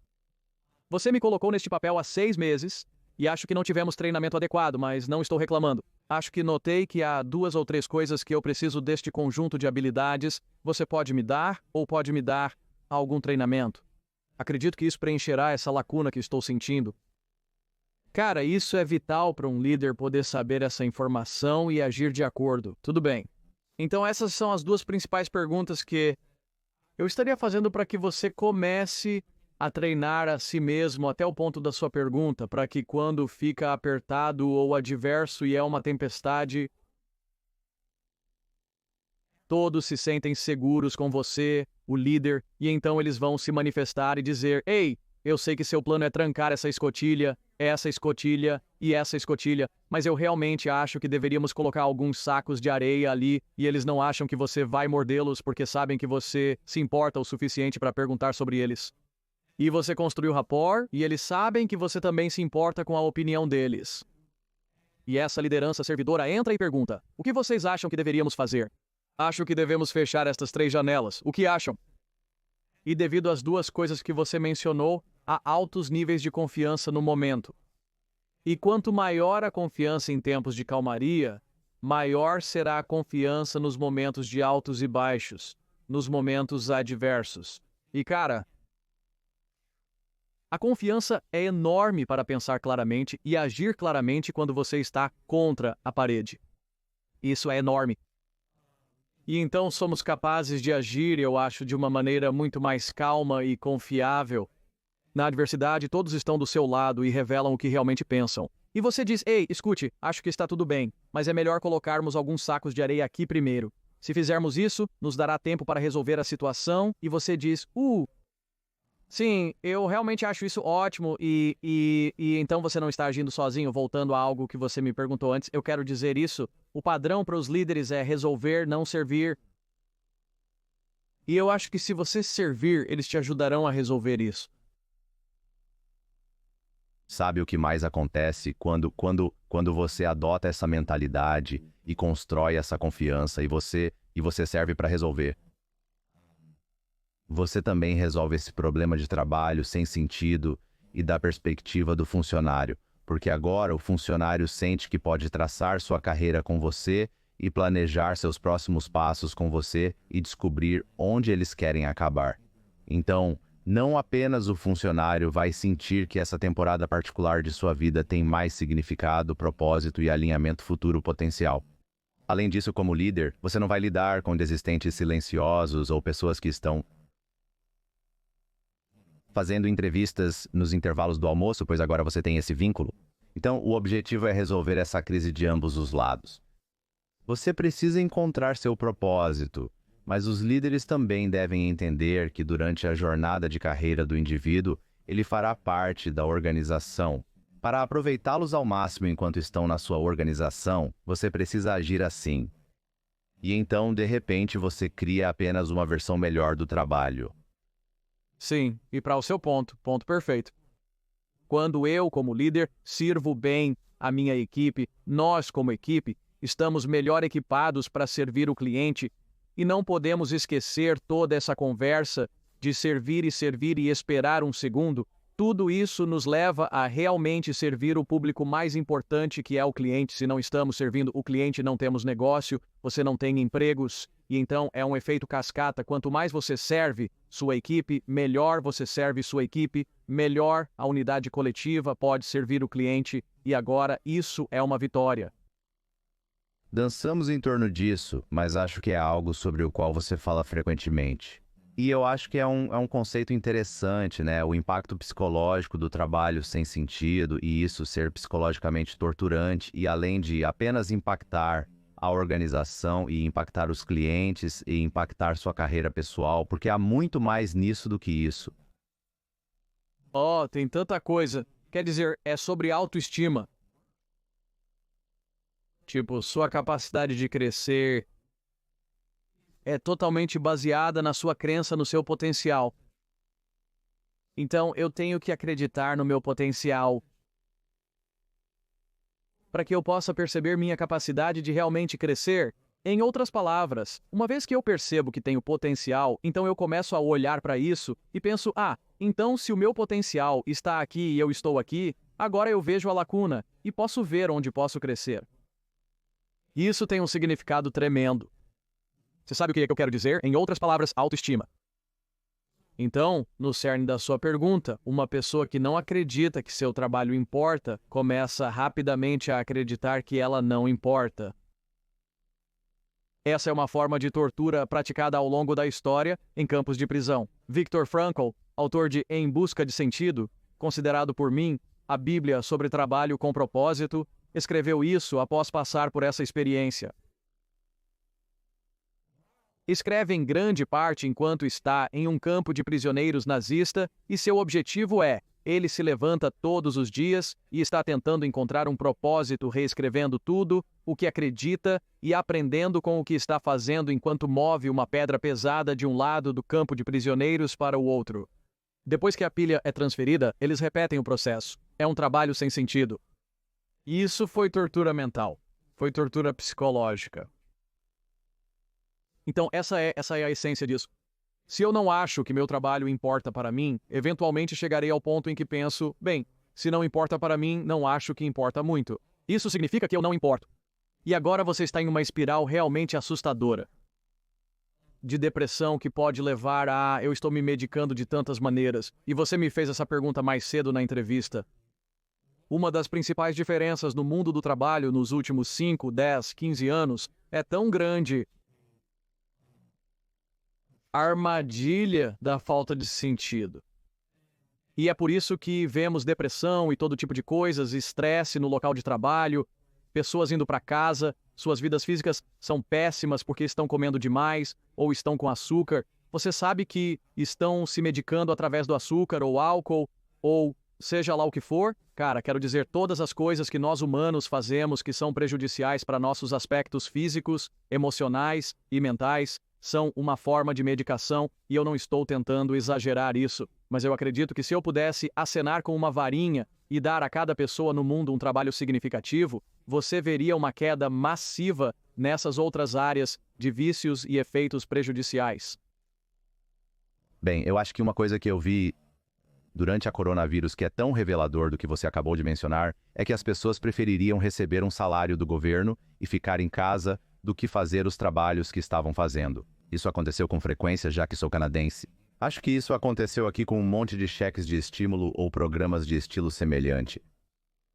Speaker 1: Você me colocou neste papel há 6 meses, e acho que não tivemos treinamento adequado, mas não estou reclamando. Acho que notei que há 2 ou 3 coisas que eu preciso deste conjunto de habilidades. Você pode me dar, ou pode me dar, algum treinamento. Acredito que isso preencherá essa lacuna que estou sentindo. Cara, isso é vital para um líder poder saber essa informação e agir de acordo. Tudo bem. Então essas são as 2 principais perguntas que eu estaria fazendo para que você comece a treinar a si mesmo até o ponto da sua pergunta, para que quando fica apertado ou adverso e é uma tempestade, todos se sentem seguros com você, o líder, e então eles vão se manifestar e dizer: ei, eu sei que seu plano é trancar essa escotilha e essa escotilha, mas eu realmente acho que deveríamos colocar alguns sacos de areia ali e eles não acham que você vai mordê-los porque sabem que você se importa o suficiente para perguntar sobre eles. E você construiu rapport e eles sabem que você também se importa com a opinião deles. E essa liderança servidora entra e pergunta: o que vocês acham que deveríamos fazer? Acho que devemos fechar estas 3 janelas. O que acham? E devido às 2 coisas que você mencionou, há altos níveis de confiança no momento. E quanto maior a confiança em tempos de calmaria, maior será a confiança nos momentos de altos e baixos, nos momentos adversos. E cara, a confiança é enorme para pensar claramente e agir claramente quando você está contra a parede. Isso é enorme. E então somos capazes de agir, eu acho, de uma maneira muito mais calma e confiável. Na adversidade, todos estão do seu lado e revelam o que realmente pensam. E você diz: ei, escute, acho que está tudo bem, mas é melhor colocarmos alguns sacos de areia aqui primeiro. Se fizermos isso, nos dará tempo para resolver a situação. E você diz: sim, eu realmente acho isso ótimo e então você não está agindo sozinho. Voltando a algo que você me perguntou antes, eu quero dizer isso. O padrão para os líderes é resolver, não servir. E eu acho que se você servir, eles te ajudarão a resolver isso.
Speaker 3: Sabe o que mais acontece quando você adota essa mentalidade e constrói essa confiança e você serve para resolver? Você também resolve esse problema de trabalho sem sentido e da perspectiva do funcionário, porque agora o funcionário sente que pode traçar sua carreira com você e planejar seus próximos passos com você e descobrir onde eles querem acabar. Então, não apenas o funcionário vai sentir que essa temporada particular de sua vida tem mais significado, propósito e alinhamento futuro potencial. Além disso, como líder, você não vai lidar com desistentes silenciosos ou pessoas que estão fazendo entrevistas nos intervalos do almoço, pois agora você tem esse vínculo. Então, o objetivo é resolver essa crise de ambos os lados. Você precisa encontrar seu propósito, mas os líderes também devem entender que durante a jornada de carreira do indivíduo, ele fará parte da organização. Para aproveitá-los ao máximo enquanto estão na sua organização, você precisa agir assim. E então, de repente, você cria apenas uma versão melhor do trabalho.
Speaker 1: Sim, e para o seu ponto perfeito. Quando eu, como líder, sirvo bem a minha equipe, nós, como equipe, estamos melhor equipados para servir o cliente e não podemos esquecer toda essa conversa de servir e esperar um segundo. Tudo isso nos leva a realmente servir o público mais importante, que é o cliente. Se não estamos servindo o cliente, não temos negócio, você não tem empregos, e então é um efeito cascata. Quanto mais você serve sua equipe, melhor você serve sua equipe, melhor a unidade coletiva pode servir o cliente, e agora isso é uma vitória.
Speaker 3: Dançamos em torno disso, mas acho que é algo sobre o qual você fala frequentemente. E eu acho que é um conceito interessante, né? O impacto psicológico do trabalho sem sentido e isso ser psicologicamente torturante e além de apenas impactar a organização e impactar os clientes e impactar sua carreira pessoal, porque há muito mais nisso do que isso.
Speaker 1: Oh, tem tanta coisa. Quer dizer, é sobre autoestima. Tipo, sua capacidade de crescer é totalmente baseada na sua crença no seu potencial. Então, eu tenho que acreditar no meu potencial para que eu possa perceber minha capacidade de realmente crescer. Em outras palavras, uma vez que eu percebo que tenho potencial, então eu começo a olhar para isso e penso, então se o meu potencial está aqui e eu estou aqui, agora eu vejo a lacuna e posso ver onde posso crescer. Isso tem um significado tremendo. Você sabe o que é que eu quero dizer? Em outras palavras, autoestima. Então, no cerne da sua pergunta, uma pessoa que não acredita que seu trabalho importa, começa rapidamente a acreditar que ela não importa. Essa é uma forma de tortura praticada ao longo da história em campos de prisão. Viktor Frankl, autor de Em Busca de Sentido, considerado por mim a Bíblia sobre trabalho com propósito, escreveu isso após passar por essa experiência. Escreve em grande parte enquanto está em um campo de prisioneiros nazista e seu objetivo ele se levanta todos os dias e está tentando encontrar um propósito reescrevendo tudo, o que acredita e aprendendo com o que está fazendo enquanto move uma pedra pesada de um lado do campo de prisioneiros para o outro. Depois que a pilha é transferida, eles repetem o processo. É um trabalho sem sentido. Isso foi tortura mental. Foi tortura psicológica. Então, essa é a essência disso. Se eu não acho que meu trabalho importa para mim, eventualmente chegarei ao ponto em que penso, se não importa para mim, não acho que importa muito. Isso significa que eu não importo. E agora você está em uma espiral realmente assustadora. De depressão que pode levar a eu estou me medicando de tantas maneiras. E você me fez essa pergunta mais cedo na entrevista. Uma das principais diferenças no mundo do trabalho nos últimos 5, 10, 15 anos é tão grande a armadilha da falta de sentido. E é por isso que vemos depressão e todo tipo de coisas, estresse no local de trabalho, pessoas indo para casa, suas vidas físicas são péssimas porque estão comendo demais ou estão com açúcar. Você sabe que estão se medicando através do açúcar ou álcool ou seja lá o que for? Cara, quero dizer, todas as coisas que nós humanos fazemos que são prejudiciais para nossos aspectos físicos, emocionais e mentais são uma forma de medicação e eu não estou tentando exagerar isso, mas eu acredito que se eu pudesse acenar com uma varinha e dar a cada pessoa no mundo um trabalho significativo, você veria uma queda massiva nessas outras áreas de vícios e efeitos prejudiciais.
Speaker 3: Bem, eu acho que uma coisa que eu vi durante a coronavírus que é tão revelador do que você acabou de mencionar é que as pessoas prefeririam receber um salário do governo e ficar em casa do que fazer os trabalhos que estavam fazendo. Isso aconteceu com frequência, já que sou canadense. Acho que isso aconteceu aqui com um monte de cheques de estímulo ou programas de estilo semelhante.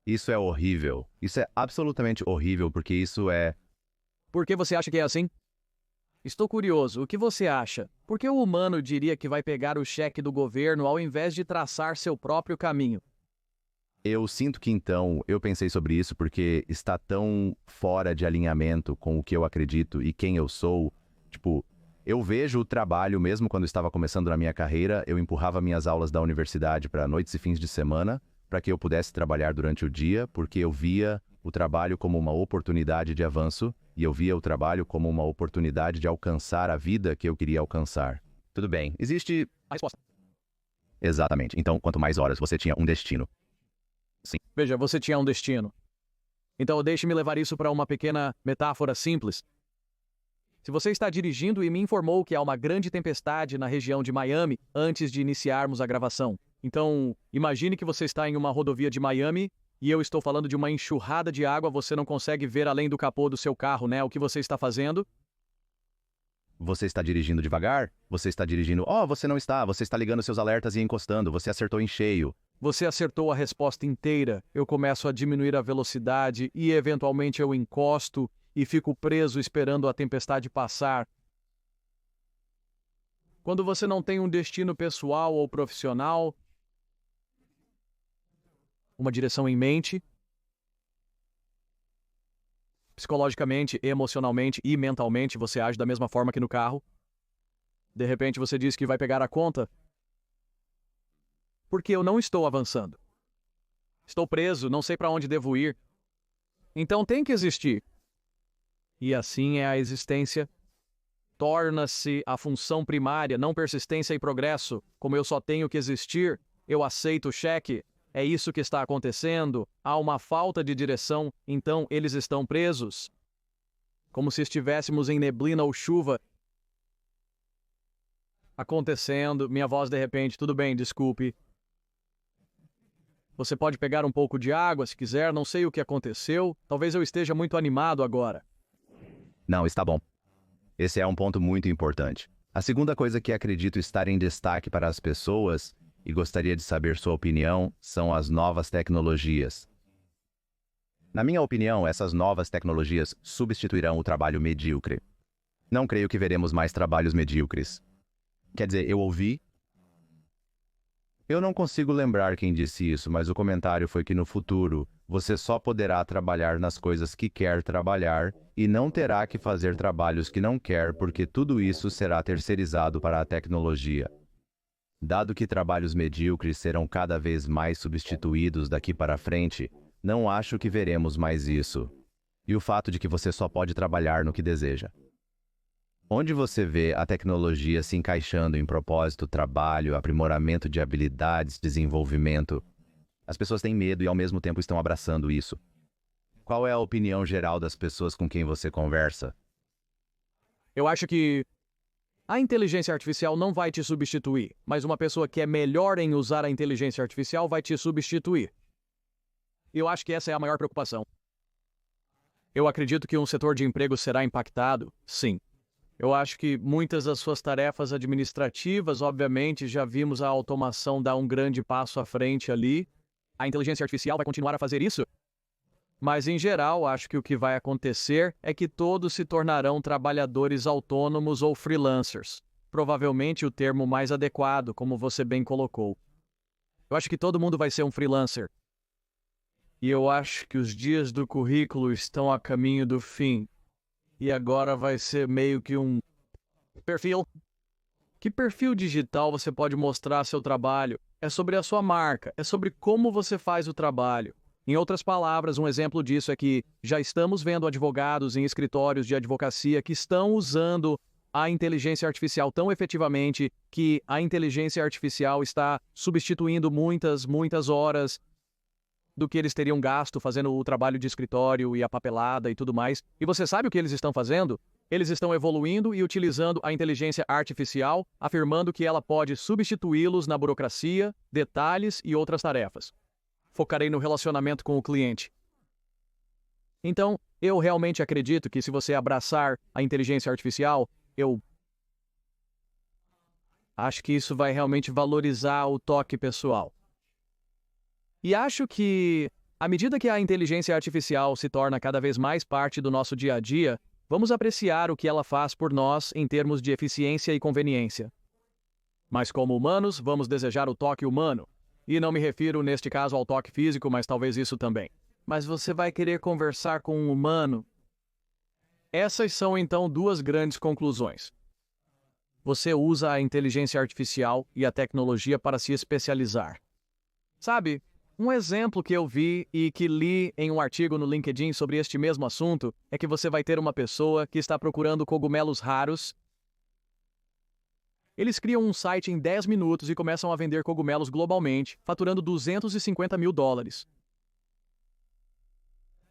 Speaker 3: Isso é horrível. Isso é absolutamente horrível, porque isso é...
Speaker 1: Por que você acha que é assim? Estou curioso, o que você acha? Por que o humano diria que vai pegar o cheque do governo ao invés de traçar seu próprio caminho?
Speaker 3: Eu sinto que então, eu pensei sobre isso porque está tão fora de alinhamento com o que eu acredito e quem eu sou. Tipo, eu vejo o trabalho, mesmo quando estava começando na minha carreira, eu empurrava minhas aulas da universidade para noites e fins de semana, para que eu pudesse trabalhar durante o dia, porque eu via o trabalho como uma oportunidade de avanço, e eu via o trabalho como uma oportunidade de alcançar a vida que eu queria alcançar. Tudo bem, existe...
Speaker 1: A resposta.
Speaker 3: Exatamente. Então, quanto mais horas você tinha um destino. Sim.
Speaker 1: Veja, você tinha um destino. Então, deixe-me levar isso para uma pequena metáfora simples. Se você está dirigindo e me informou que há uma grande tempestade na região de Miami antes de iniciarmos a gravação. Então, imagine que você está em uma rodovia de Miami e eu estou falando de uma enxurrada de água, você não consegue ver além do capô do seu carro, né? O que você está fazendo?
Speaker 3: Você está dirigindo devagar? Você está dirigindo... você não está. Você está ligando seus alertas e encostando. Você acertou em cheio.
Speaker 1: Você acertou a resposta inteira. Eu começo a diminuir a velocidade e, eventualmente, eu encosto e fico preso esperando a tempestade passar. Quando você não tem um destino pessoal ou profissional, uma direção em mente, psicologicamente, emocionalmente e mentalmente você age da mesma forma que no carro. De repente você diz que vai pegar a conta, porque eu não estou avançando. Estou preso, não sei para onde devo ir. Então tem que existir. E assim é a existência. Torna-se a função primária, não persistência e progresso. Como eu só tenho que existir, eu aceito o cheque. É isso que está acontecendo. Há uma falta de direção, então eles estão presos. Como se estivéssemos em neblina ou chuva. Acontecendo, minha voz de repente, tudo bem, desculpe. Você pode pegar um pouco de água se quiser, não sei o que aconteceu. Talvez eu esteja muito animado agora.
Speaker 3: Não, está bom. Esse é um ponto muito importante. A segunda coisa que acredito estar em destaque para as pessoas, e gostaria de saber sua opinião, são as novas tecnologias. Na minha opinião, essas novas tecnologias substituirão o trabalho medíocre. Não creio que veremos mais trabalhos medíocres. Quer dizer, eu não consigo lembrar quem disse isso, mas o comentário foi que no futuro, você só poderá trabalhar nas coisas que quer trabalhar e não terá que fazer trabalhos que não quer, porque tudo isso será terceirizado para a tecnologia. Dado que trabalhos medíocres serão cada vez mais substituídos daqui para frente, não acho que veremos mais isso. E o fato de que você só pode trabalhar no que deseja. Onde você vê a tecnologia se encaixando em propósito, trabalho, aprimoramento de habilidades, desenvolvimento? As pessoas têm medo e ao mesmo tempo estão abraçando isso. Qual é a opinião geral das pessoas com quem você conversa?
Speaker 1: Eu acho que a inteligência artificial não vai te substituir, mas uma pessoa que é melhor em usar a inteligência artificial vai te substituir. Eu acho que essa é a maior preocupação. Eu acredito que um setor de emprego será impactado, sim. Eu acho que muitas das suas tarefas administrativas, obviamente, já vimos a automação dar um grande passo à frente ali. A inteligência artificial vai continuar a fazer isso? Mas, em geral, acho que o que vai acontecer é que todos se tornarão trabalhadores autônomos ou freelancers. Provavelmente o termo mais adequado, como você bem colocou. Eu acho que todo mundo vai ser um freelancer. E eu acho que os dias do currículo estão a caminho do fim. E agora vai ser meio que um perfil. Que perfil digital você pode mostrar seu trabalho? É sobre a sua marca, é sobre como você faz o trabalho. Em outras palavras, um exemplo disso é que já estamos vendo advogados em escritórios de advocacia que estão usando a inteligência artificial tão efetivamente que a inteligência artificial está substituindo muitas horas do que eles teriam gasto fazendo o trabalho de escritório e a papelada e tudo mais. E você sabe o que eles estão fazendo? Eles estão evoluindo e utilizando a inteligência artificial, afirmando que ela pode substituí-los na burocracia, detalhes e outras tarefas. Focarei no relacionamento com o cliente. Então, eu realmente acredito que se você abraçar a inteligência artificial, eu acho que isso vai realmente valorizar o toque pessoal. E acho que, à medida que a inteligência artificial se torna cada vez mais parte do nosso dia a dia, vamos apreciar o que ela faz por nós em termos de eficiência e conveniência. Mas como humanos, vamos desejar o toque humano. E não me refiro, neste caso, ao toque físico, mas talvez isso também. Mas você vai querer conversar com um humano? Essas são, então, duas grandes conclusões. Você usa a inteligência artificial e a tecnologia para se especializar. Sabe, um exemplo que eu vi e que li em um artigo no LinkedIn sobre este mesmo assunto é que você vai ter uma pessoa que está procurando cogumelos raros. Eles criam um site em 10 minutos e começam a vender cogumelos globalmente, faturando $250 mil.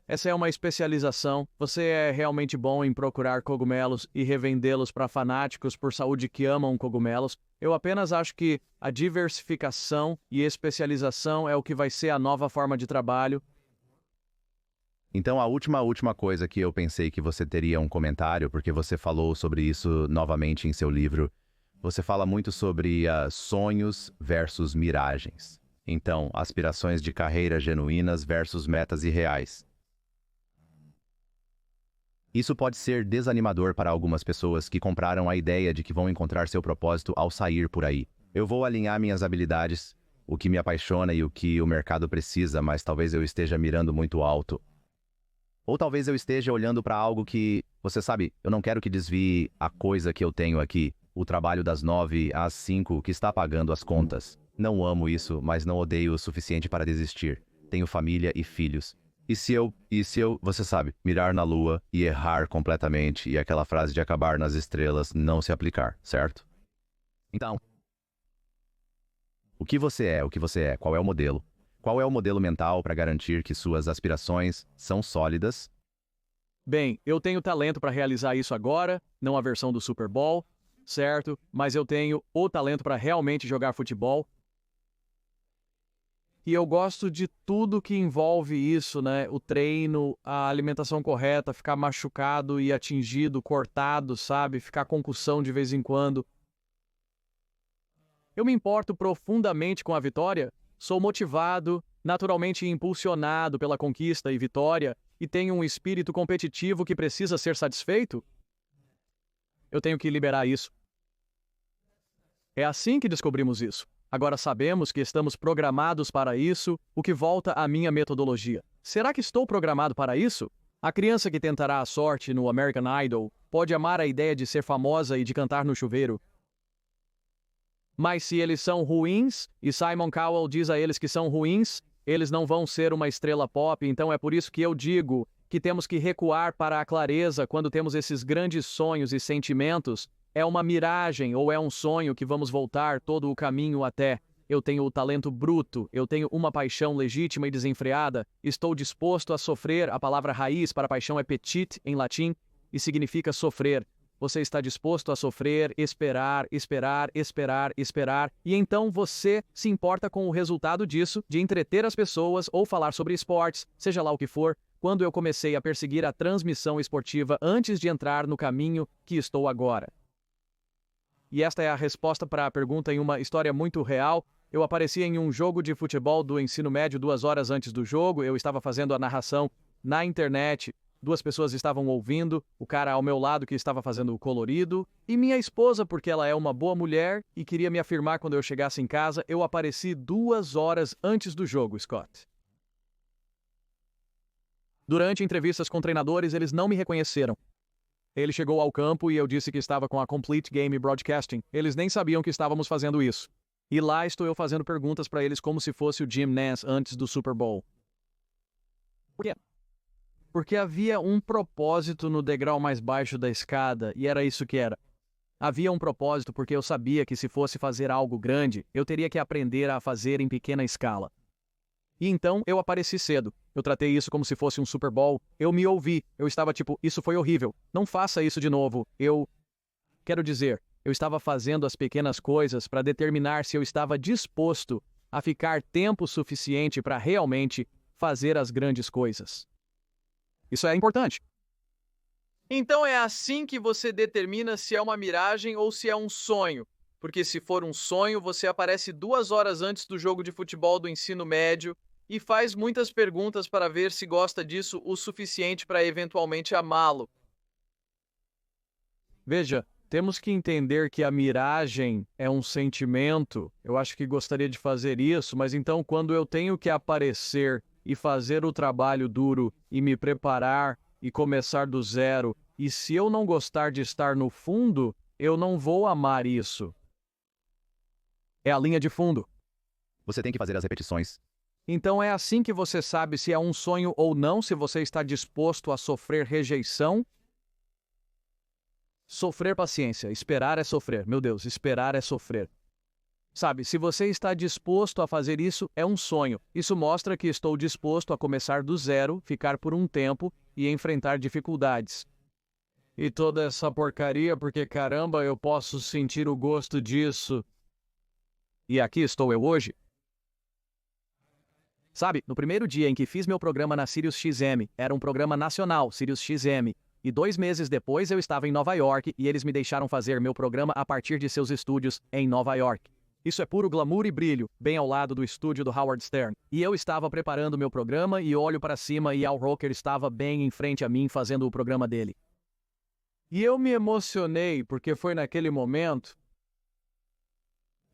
Speaker 1: Essa é uma especialização. Você é realmente bom em procurar cogumelos e revendê-los para fanáticos por saúde que amam cogumelos. Eu apenas acho que a diversificação e especialização é o que vai ser a nova forma de trabalho.
Speaker 3: Então, a última coisa que eu pensei que você teria um comentário, porque você falou sobre isso novamente em seu livro. Você fala muito sobre sonhos versus miragens. Então, aspirações de carreira genuínas versus metas irreais. Isso pode ser desanimador para algumas pessoas que compraram a ideia de que vão encontrar seu propósito ao sair por aí. Eu vou alinhar minhas habilidades, o que me apaixona e o que o mercado precisa, mas talvez eu esteja mirando muito alto. Ou talvez eu esteja olhando para algo que, você sabe, eu não quero que desvie a coisa que eu tenho aqui, o trabalho das 9 às 5 que está pagando as contas. Não amo isso, mas não odeio o suficiente para desistir. Tenho família e filhos. E se eu, você sabe, mirar na lua e errar completamente e aquela frase de acabar nas estrelas não se aplicar, certo? Então, o que você é, qual é o modelo? Qual é o modelo mental para garantir que suas aspirações são sólidas?
Speaker 1: Bem, eu tenho talento para realizar isso agora, não a versão do Super Bowl, certo? Mas eu tenho o talento para realmente jogar futebol. E eu gosto de tudo que envolve isso, né? O treino, a alimentação correta, ficar machucado e atingido, cortado, sabe? Ficar concussão de vez em quando. Eu me importo profundamente com a vitória, sou motivado, naturalmente impulsionado pela conquista e vitória, e tenho um espírito competitivo que precisa ser satisfeito. Eu tenho que liberar isso. É assim que descobrimos isso. Agora sabemos que estamos programados para isso, o que volta à minha metodologia. Será que estou programado para isso? A criança que tentará a sorte no American Idol pode amar a ideia de ser famosa e de cantar no chuveiro. Mas se eles são ruins, e Simon Cowell diz a eles que são ruins, eles não vão ser uma estrela pop, então é por isso que eu digo que temos que recuar para a clareza quando temos esses grandes sonhos e sentimentos. É uma miragem ou é um sonho que vamos voltar todo o caminho até. Eu tenho o talento bruto, eu tenho uma paixão legítima e desenfreada, estou disposto a sofrer. A palavra raiz para paixão é petit em latim e significa sofrer. Você está disposto a sofrer, esperar, e então você se importa com o resultado disso, de entreter as pessoas ou falar sobre esportes, seja lá o que for. Quando eu comecei a perseguir a transmissão esportiva antes de entrar no caminho que estou agora. E esta é a resposta para a pergunta em uma história muito real. Eu apareci em um jogo de futebol do ensino médio 2 horas antes do jogo, eu estava fazendo a narração na internet, 2 pessoas estavam ouvindo, o cara ao meu lado que estava fazendo o colorido, e minha esposa, porque ela é uma boa mulher e queria me afirmar quando eu chegasse em casa, eu apareci 2 horas antes do jogo, Scott. Durante entrevistas com treinadores, eles não me reconheceram. Ele chegou ao campo e eu disse que estava com a Complete Game Broadcasting. Eles nem sabiam que estávamos fazendo isso. E lá estou eu fazendo perguntas para eles como se fosse o Jim Nantz antes do Super Bowl. Por quê? Porque havia um propósito no degrau mais baixo da escada, e era isso que era. Havia um propósito porque eu sabia que se fosse fazer algo grande, eu teria que aprender a fazer em pequena escala. E então eu apareci cedo. Eu tratei isso como se fosse um Super Bowl. Eu me ouvi. Eu estava tipo, isso foi horrível. Não faça isso de novo. Quero dizer, eu estava fazendo as pequenas coisas para determinar se eu estava disposto a ficar tempo suficiente para realmente fazer as grandes coisas. Isso é importante. Então é assim que você determina se é uma miragem ou se é um sonho. Porque se for um sonho, você aparece 2 horas antes do jogo de futebol do ensino médio e faz muitas perguntas para ver se gosta disso o suficiente para eventualmente amá-lo. Veja, temos que entender que a miragem é um sentimento. Eu acho que gostaria de fazer isso, mas então quando eu tenho que aparecer e fazer o trabalho duro e me preparar e começar do zero, e se eu não gostar de estar no fundo, eu não vou amar isso. É a linha de fundo.
Speaker 3: Você tem que fazer as repetições.
Speaker 1: Então é assim que você sabe se é um sonho ou não, se você está disposto a sofrer rejeição. Sofrer paciência, esperar é sofrer. Meu Deus, esperar é sofrer. Sabe, se você está disposto a fazer isso, é um sonho. Isso mostra que estou disposto a começar do zero, ficar por um tempo e enfrentar dificuldades. E toda essa porcaria porque, caramba, eu posso sentir o gosto disso. E aqui estou eu hoje. Sabe, no primeiro dia em que fiz meu programa na SiriusXM, era um programa nacional, SiriusXM, e 2 meses depois eu estava em Nova York e eles me deixaram fazer meu programa a partir de seus estúdios em Nova York. Isso é puro glamour e brilho, bem ao lado do estúdio do Howard Stern. E eu estava preparando meu programa e olho para cima e Al Roker estava bem em frente a mim fazendo o programa dele. E eu me emocionei porque foi naquele momento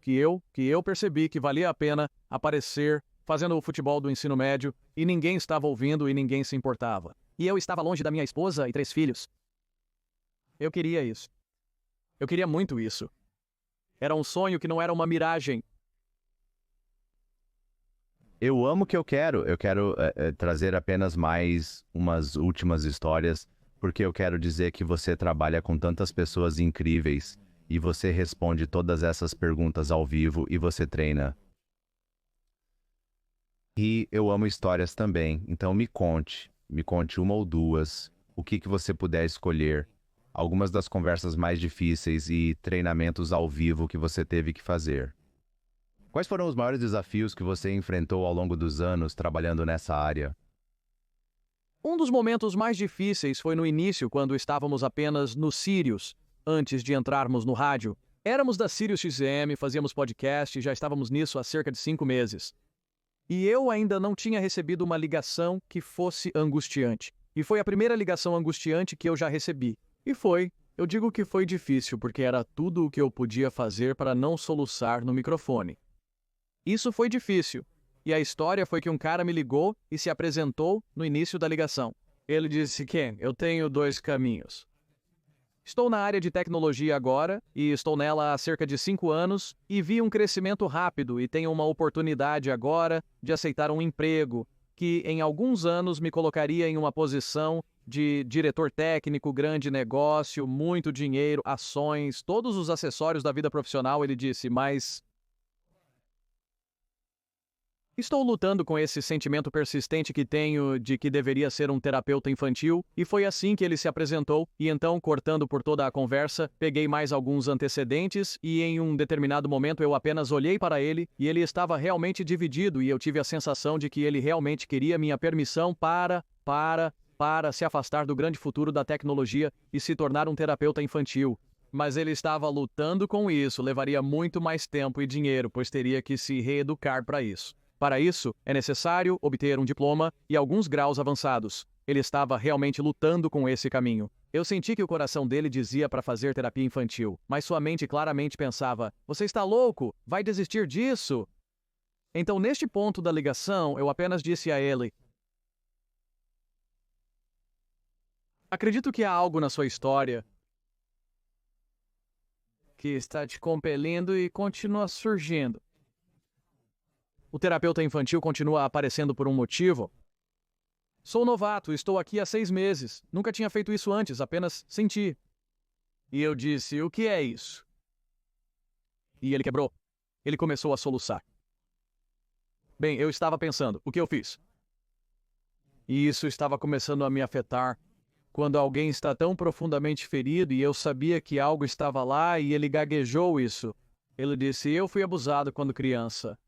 Speaker 1: que eu percebi que valia a pena aparecer fazendo o futebol do ensino médio e ninguém estava ouvindo e ninguém se importava. E eu estava longe da minha esposa e 3 filhos. Eu queria isso. Eu queria muito isso. Era um sonho que não era uma miragem.
Speaker 3: Eu amo o que eu quero. Eu quero trazer apenas mais umas últimas histórias, porque eu quero dizer que você trabalha com tantas pessoas incríveis e você responde todas essas perguntas ao vivo e você treina. E eu amo histórias também, então me conte uma ou duas, o que você puder escolher, algumas das conversas mais difíceis e treinamentos ao vivo que você teve que fazer. Quais foram os maiores desafios que você enfrentou ao longo dos anos trabalhando nessa área?
Speaker 1: Um dos momentos mais difíceis foi no início, quando estávamos apenas no Sirius, antes de entrarmos no rádio. Éramos da Sirius XM, fazíamos podcast e já estávamos nisso há cerca de 5 meses. E eu ainda não tinha recebido uma ligação que fosse angustiante. E foi a primeira ligação angustiante que eu já recebi. E eu digo que foi difícil, porque era tudo o que eu podia fazer para não soluçar no microfone. Isso foi difícil. E a história foi que um cara me ligou e se apresentou no início da ligação. Ele disse: Ken, eu tenho 2 caminhos. Estou na área de tecnologia agora, e estou nela há cerca de 5 anos, e vi um crescimento rápido e tenho uma oportunidade agora de aceitar um emprego que em alguns anos me colocaria em uma posição de diretor técnico, grande negócio, muito dinheiro, ações, todos os acessórios da vida profissional, ele disse, mas estou lutando com esse sentimento persistente que tenho de que deveria ser um terapeuta infantil, e foi assim que ele se apresentou, e então, cortando por toda a conversa, peguei mais alguns antecedentes, e em um determinado momento eu apenas olhei para ele, e ele estava realmente dividido, e eu tive a sensação de que ele realmente queria minha permissão para se afastar do grande futuro da tecnologia e se tornar um terapeuta infantil. Mas ele estava lutando com isso, levaria muito mais tempo e dinheiro, pois teria que se reeducar para isso. Para isso, é necessário obter um diploma e alguns graus avançados. Ele estava realmente lutando com esse caminho. Eu senti que o coração dele dizia para fazer terapia infantil, mas sua mente claramente pensava: você está louco? Vai desistir disso? Então, neste ponto da ligação, eu apenas disse a ele: acredito que há algo na sua história que está te compelindo e continua surgindo. O terapeuta infantil continua aparecendo por um motivo. Sou novato, estou aqui há 6 meses. Nunca tinha feito isso antes, apenas senti. E eu disse: o que é isso? E ele quebrou. Ele começou a soluçar. Bem, eu estava pensando, o que eu fiz? E isso estava começando a me afetar. Quando alguém está tão profundamente ferido e eu sabia que algo estava lá e ele gaguejou isso. Ele disse: eu fui abusado quando criança.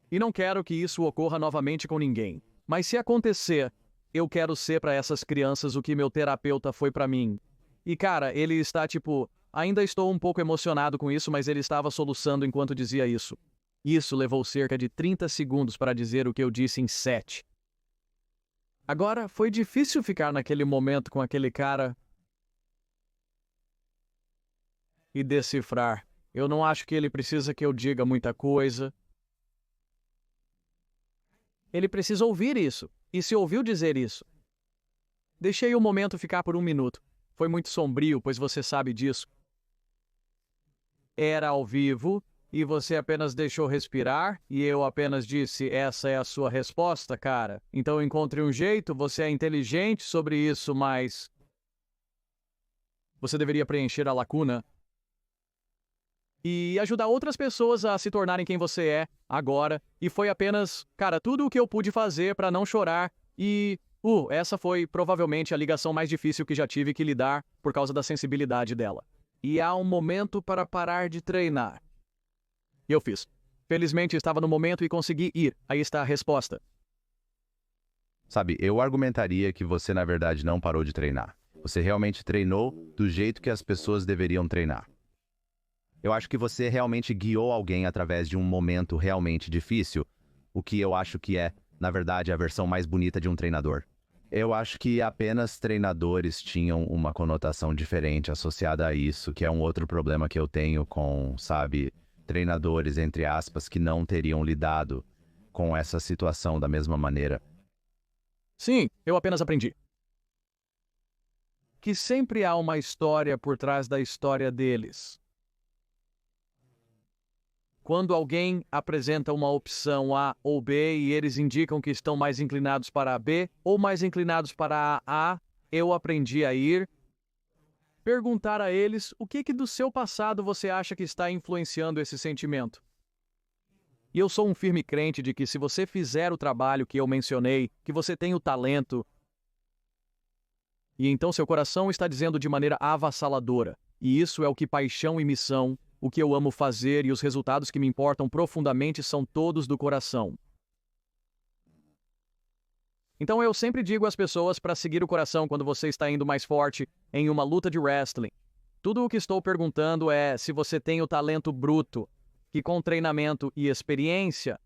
Speaker 1: E não quero que isso ocorra novamente com ninguém. Mas se acontecer, eu quero ser para essas crianças o que meu terapeuta foi para mim. E cara, ele está ainda estou um pouco emocionado com isso, mas ele estava soluçando enquanto dizia isso. Isso levou cerca de 30 segundos para dizer o que eu disse em 7. Agora, foi difícil ficar naquele momento com aquele cara e decifrar. Eu não acho que ele precisa que eu diga muita coisa. Ele precisa ouvir isso, e se ouviu dizer isso. Deixei o momento ficar por 1 minuto. Foi muito sombrio, pois você sabe disso. Era ao vivo, e você apenas deixou respirar, e eu apenas disse: essa é a sua resposta, cara. Então encontre um jeito, você é inteligente sobre isso, mas você deveria preencher a lacuna e ajudar outras pessoas a se tornarem quem você é, agora. E foi apenas, cara, tudo o que eu pude fazer para não chorar. E, essa foi provavelmente a ligação mais difícil que já tive que lidar por causa da sensibilidade dela. E há um momento para parar de treinar. E eu fiz. Felizmente estava no momento e consegui ir. Aí está a resposta.
Speaker 3: Sabe, eu argumentaria que você na verdade não parou de treinar. Você realmente treinou do jeito que as pessoas deveriam treinar. Eu acho que você realmente guiou alguém através de um momento realmente difícil, o que eu acho que é, na verdade, a versão mais bonita de um treinador. Eu acho que apenas treinadores tinham uma conotação diferente associada a isso, que é um outro problema que eu tenho com, sabe, treinadores, entre aspas, que não teriam lidado com essa situação da mesma maneira.
Speaker 1: Sim, eu apenas aprendi que sempre há uma história por trás da história deles. Quando alguém apresenta uma opção A ou B e eles indicam que estão mais inclinados para a B ou mais inclinados para a A, eu aprendi a perguntar a eles o que do seu passado você acha que está influenciando esse sentimento. E eu sou um firme crente de que se você fizer o trabalho que eu mencionei, que você tem o talento, e então seu coração está dizendo de maneira avassaladora, e isso é o que paixão e missão, o que eu amo fazer e os resultados que me importam profundamente são todos do coração. Então eu sempre digo às pessoas para seguir o coração quando você está indo mais forte em uma luta de wrestling. Tudo o que estou perguntando é se você tem o talento bruto, que com treinamento e experiência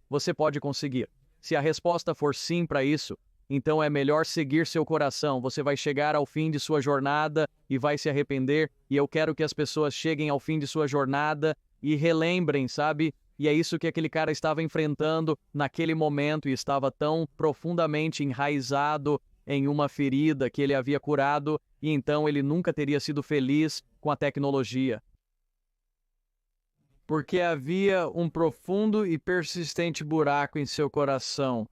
Speaker 1: você pode conseguir. Se a resposta for sim para isso, então é melhor seguir seu coração. Você vai chegar ao fim de sua jornada e vai se arrepender. E eu quero que as pessoas cheguem ao fim de sua jornada e relembrem, sabe? E é isso que aquele cara estava enfrentando naquele momento e estava tão profundamente enraizado em uma ferida que ele havia curado e então ele nunca teria sido feliz com a tecnologia. Porque havia um profundo e persistente buraco em seu coração.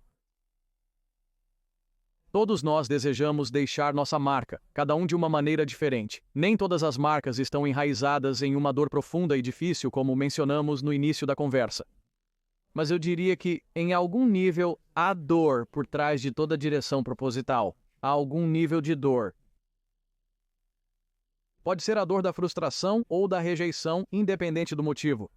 Speaker 1: Todos nós desejamos deixar nossa marca, cada um de uma maneira diferente. Nem todas as marcas estão enraizadas em uma dor profunda e difícil, como mencionamos no início da conversa. Mas eu diria que, em algum nível, há dor por trás de toda direção proposital. Há algum nível de dor. Pode ser a dor da frustração ou da rejeição, independente do motivo.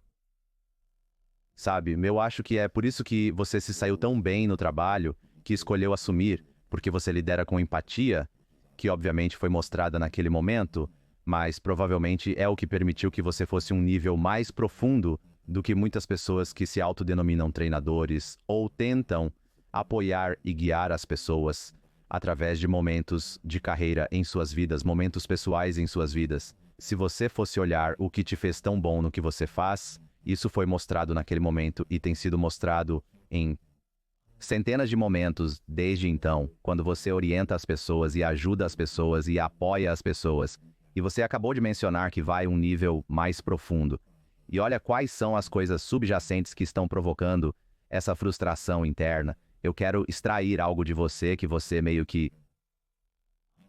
Speaker 3: Sabe, eu acho que é por isso que você se saiu tão bem no trabalho, que escolheu assumir, porque você lidera com empatia, que obviamente foi mostrada naquele momento, mas provavelmente é o que permitiu que você fosse um nível mais profundo do que muitas pessoas que se autodenominam treinadores ou tentam apoiar e guiar as pessoas através de momentos de carreira em suas vidas, momentos pessoais em suas vidas. Se você fosse olhar o que te fez tão bom no que você faz, isso foi mostrado naquele momento e tem sido mostrado em centenas de momentos desde então, quando você orienta as pessoas e ajuda as pessoas e apoia as pessoas. E você acabou de mencionar que vai um nível mais profundo. E olha quais são as coisas subjacentes que estão provocando essa frustração interna. Eu quero extrair algo de você que você meio que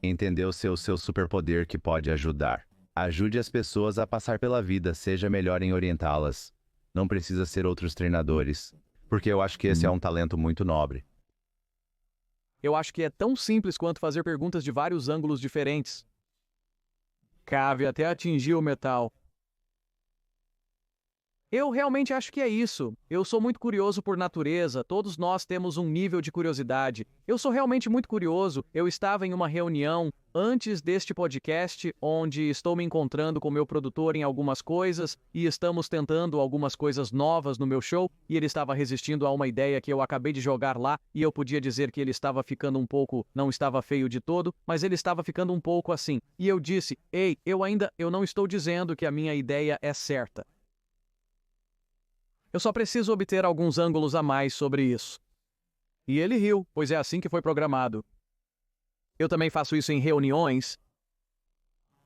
Speaker 3: entendeu seu superpoder que pode ajudar. Ajude as pessoas a passar pela vida, seja melhor em orientá-las. Não precisa ser outros treinadores. Porque eu acho que esse é um talento muito nobre.
Speaker 1: Eu acho que é tão simples quanto fazer perguntas de vários ângulos diferentes. Cave até atingir o metal. Eu realmente acho que é isso. Eu sou muito curioso por natureza, todos nós temos um nível de curiosidade. Eu sou realmente muito curioso. Eu estava em uma reunião antes deste podcast, onde estou me encontrando com meu produtor em algumas coisas e estamos tentando algumas coisas novas no meu show, e ele estava resistindo a uma ideia que eu acabei de jogar lá, e eu podia dizer que ele estava ficando um pouco, não estava feio de todo, mas ele estava ficando um pouco assim. E eu disse, ei, eu não estou dizendo que a minha ideia é certa. Eu só preciso obter alguns ângulos a mais sobre isso. E ele riu, pois é assim que foi programado. Eu também faço isso em reuniões.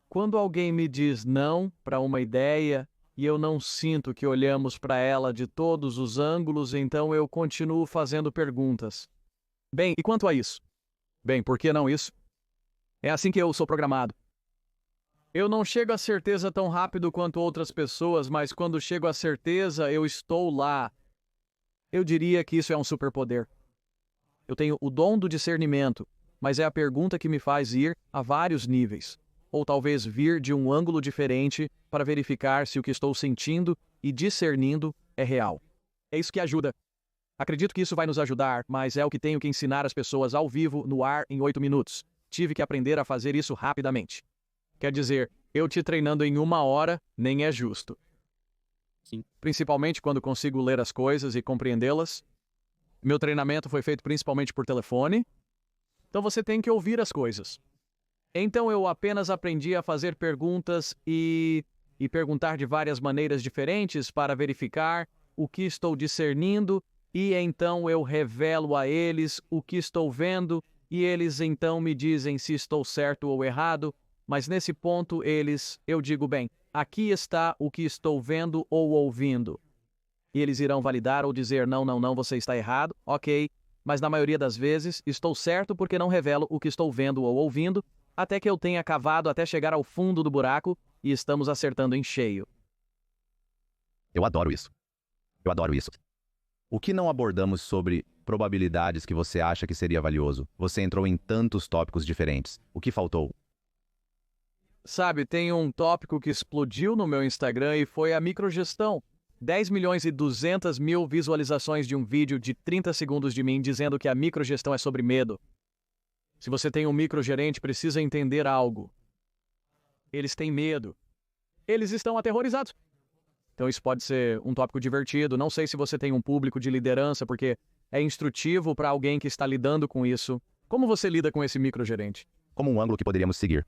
Speaker 1: Quando alguém me diz não para uma ideia e eu não sinto que olhamos para ela de todos os ângulos, então eu continuo fazendo perguntas. Bem, e quanto a isso? Bem, por que não isso? É assim que eu sou programado. Eu não chego à certeza tão rápido quanto outras pessoas, mas quando chego à certeza, eu estou lá. Eu diria que isso é um superpoder. Eu tenho o dom do discernimento, mas é a pergunta que me faz ir a vários níveis, ou talvez vir de um ângulo diferente para verificar se o que estou sentindo e discernindo é real. É isso que ajuda. Acredito que isso vai nos ajudar, mas é o que tenho que ensinar as pessoas ao vivo, no ar, em 8 minutos. Tive que aprender a fazer isso rapidamente. Quer dizer, eu te treinando em 1 hora nem é justo.
Speaker 5: Sim.
Speaker 1: Principalmente quando consigo ler as coisas e compreendê-las. Meu treinamento foi feito principalmente por telefone. Então você tem que ouvir as coisas. Então eu apenas aprendi a fazer perguntas e perguntar de várias maneiras diferentes para verificar o que estou discernindo, e então eu revelo a eles o que estou vendo, e eles então me dizem se estou certo ou errado, mas nesse ponto eu digo, bem, aqui está o que estou vendo ou ouvindo. E eles irão validar ou dizer, não, não, não, você está errado, ok, mas na maioria das vezes estou certo porque não revelo o que estou vendo ou ouvindo, até que eu tenha cavado até chegar ao fundo do buraco e estamos acertando em cheio.
Speaker 3: Eu adoro isso. Eu adoro isso. O que não abordamos sobre probabilidades que você acha que seria valioso? Você entrou em tantos tópicos diferentes. O que faltou?
Speaker 1: Sabe, tem um tópico que explodiu no meu Instagram e foi a microgestão. 10.200.000 visualizações de um vídeo de 30 segundos de mim dizendo que a microgestão é sobre medo. Se você tem um microgerente, precisa entender algo. Eles têm medo. Eles estão aterrorizados. Então isso pode ser um tópico divertido. Não sei se você tem um público de liderança, porque é instrutivo para alguém que está lidando com isso. Como você lida com esse microgerente?
Speaker 3: Como um ângulo que poderíamos seguir?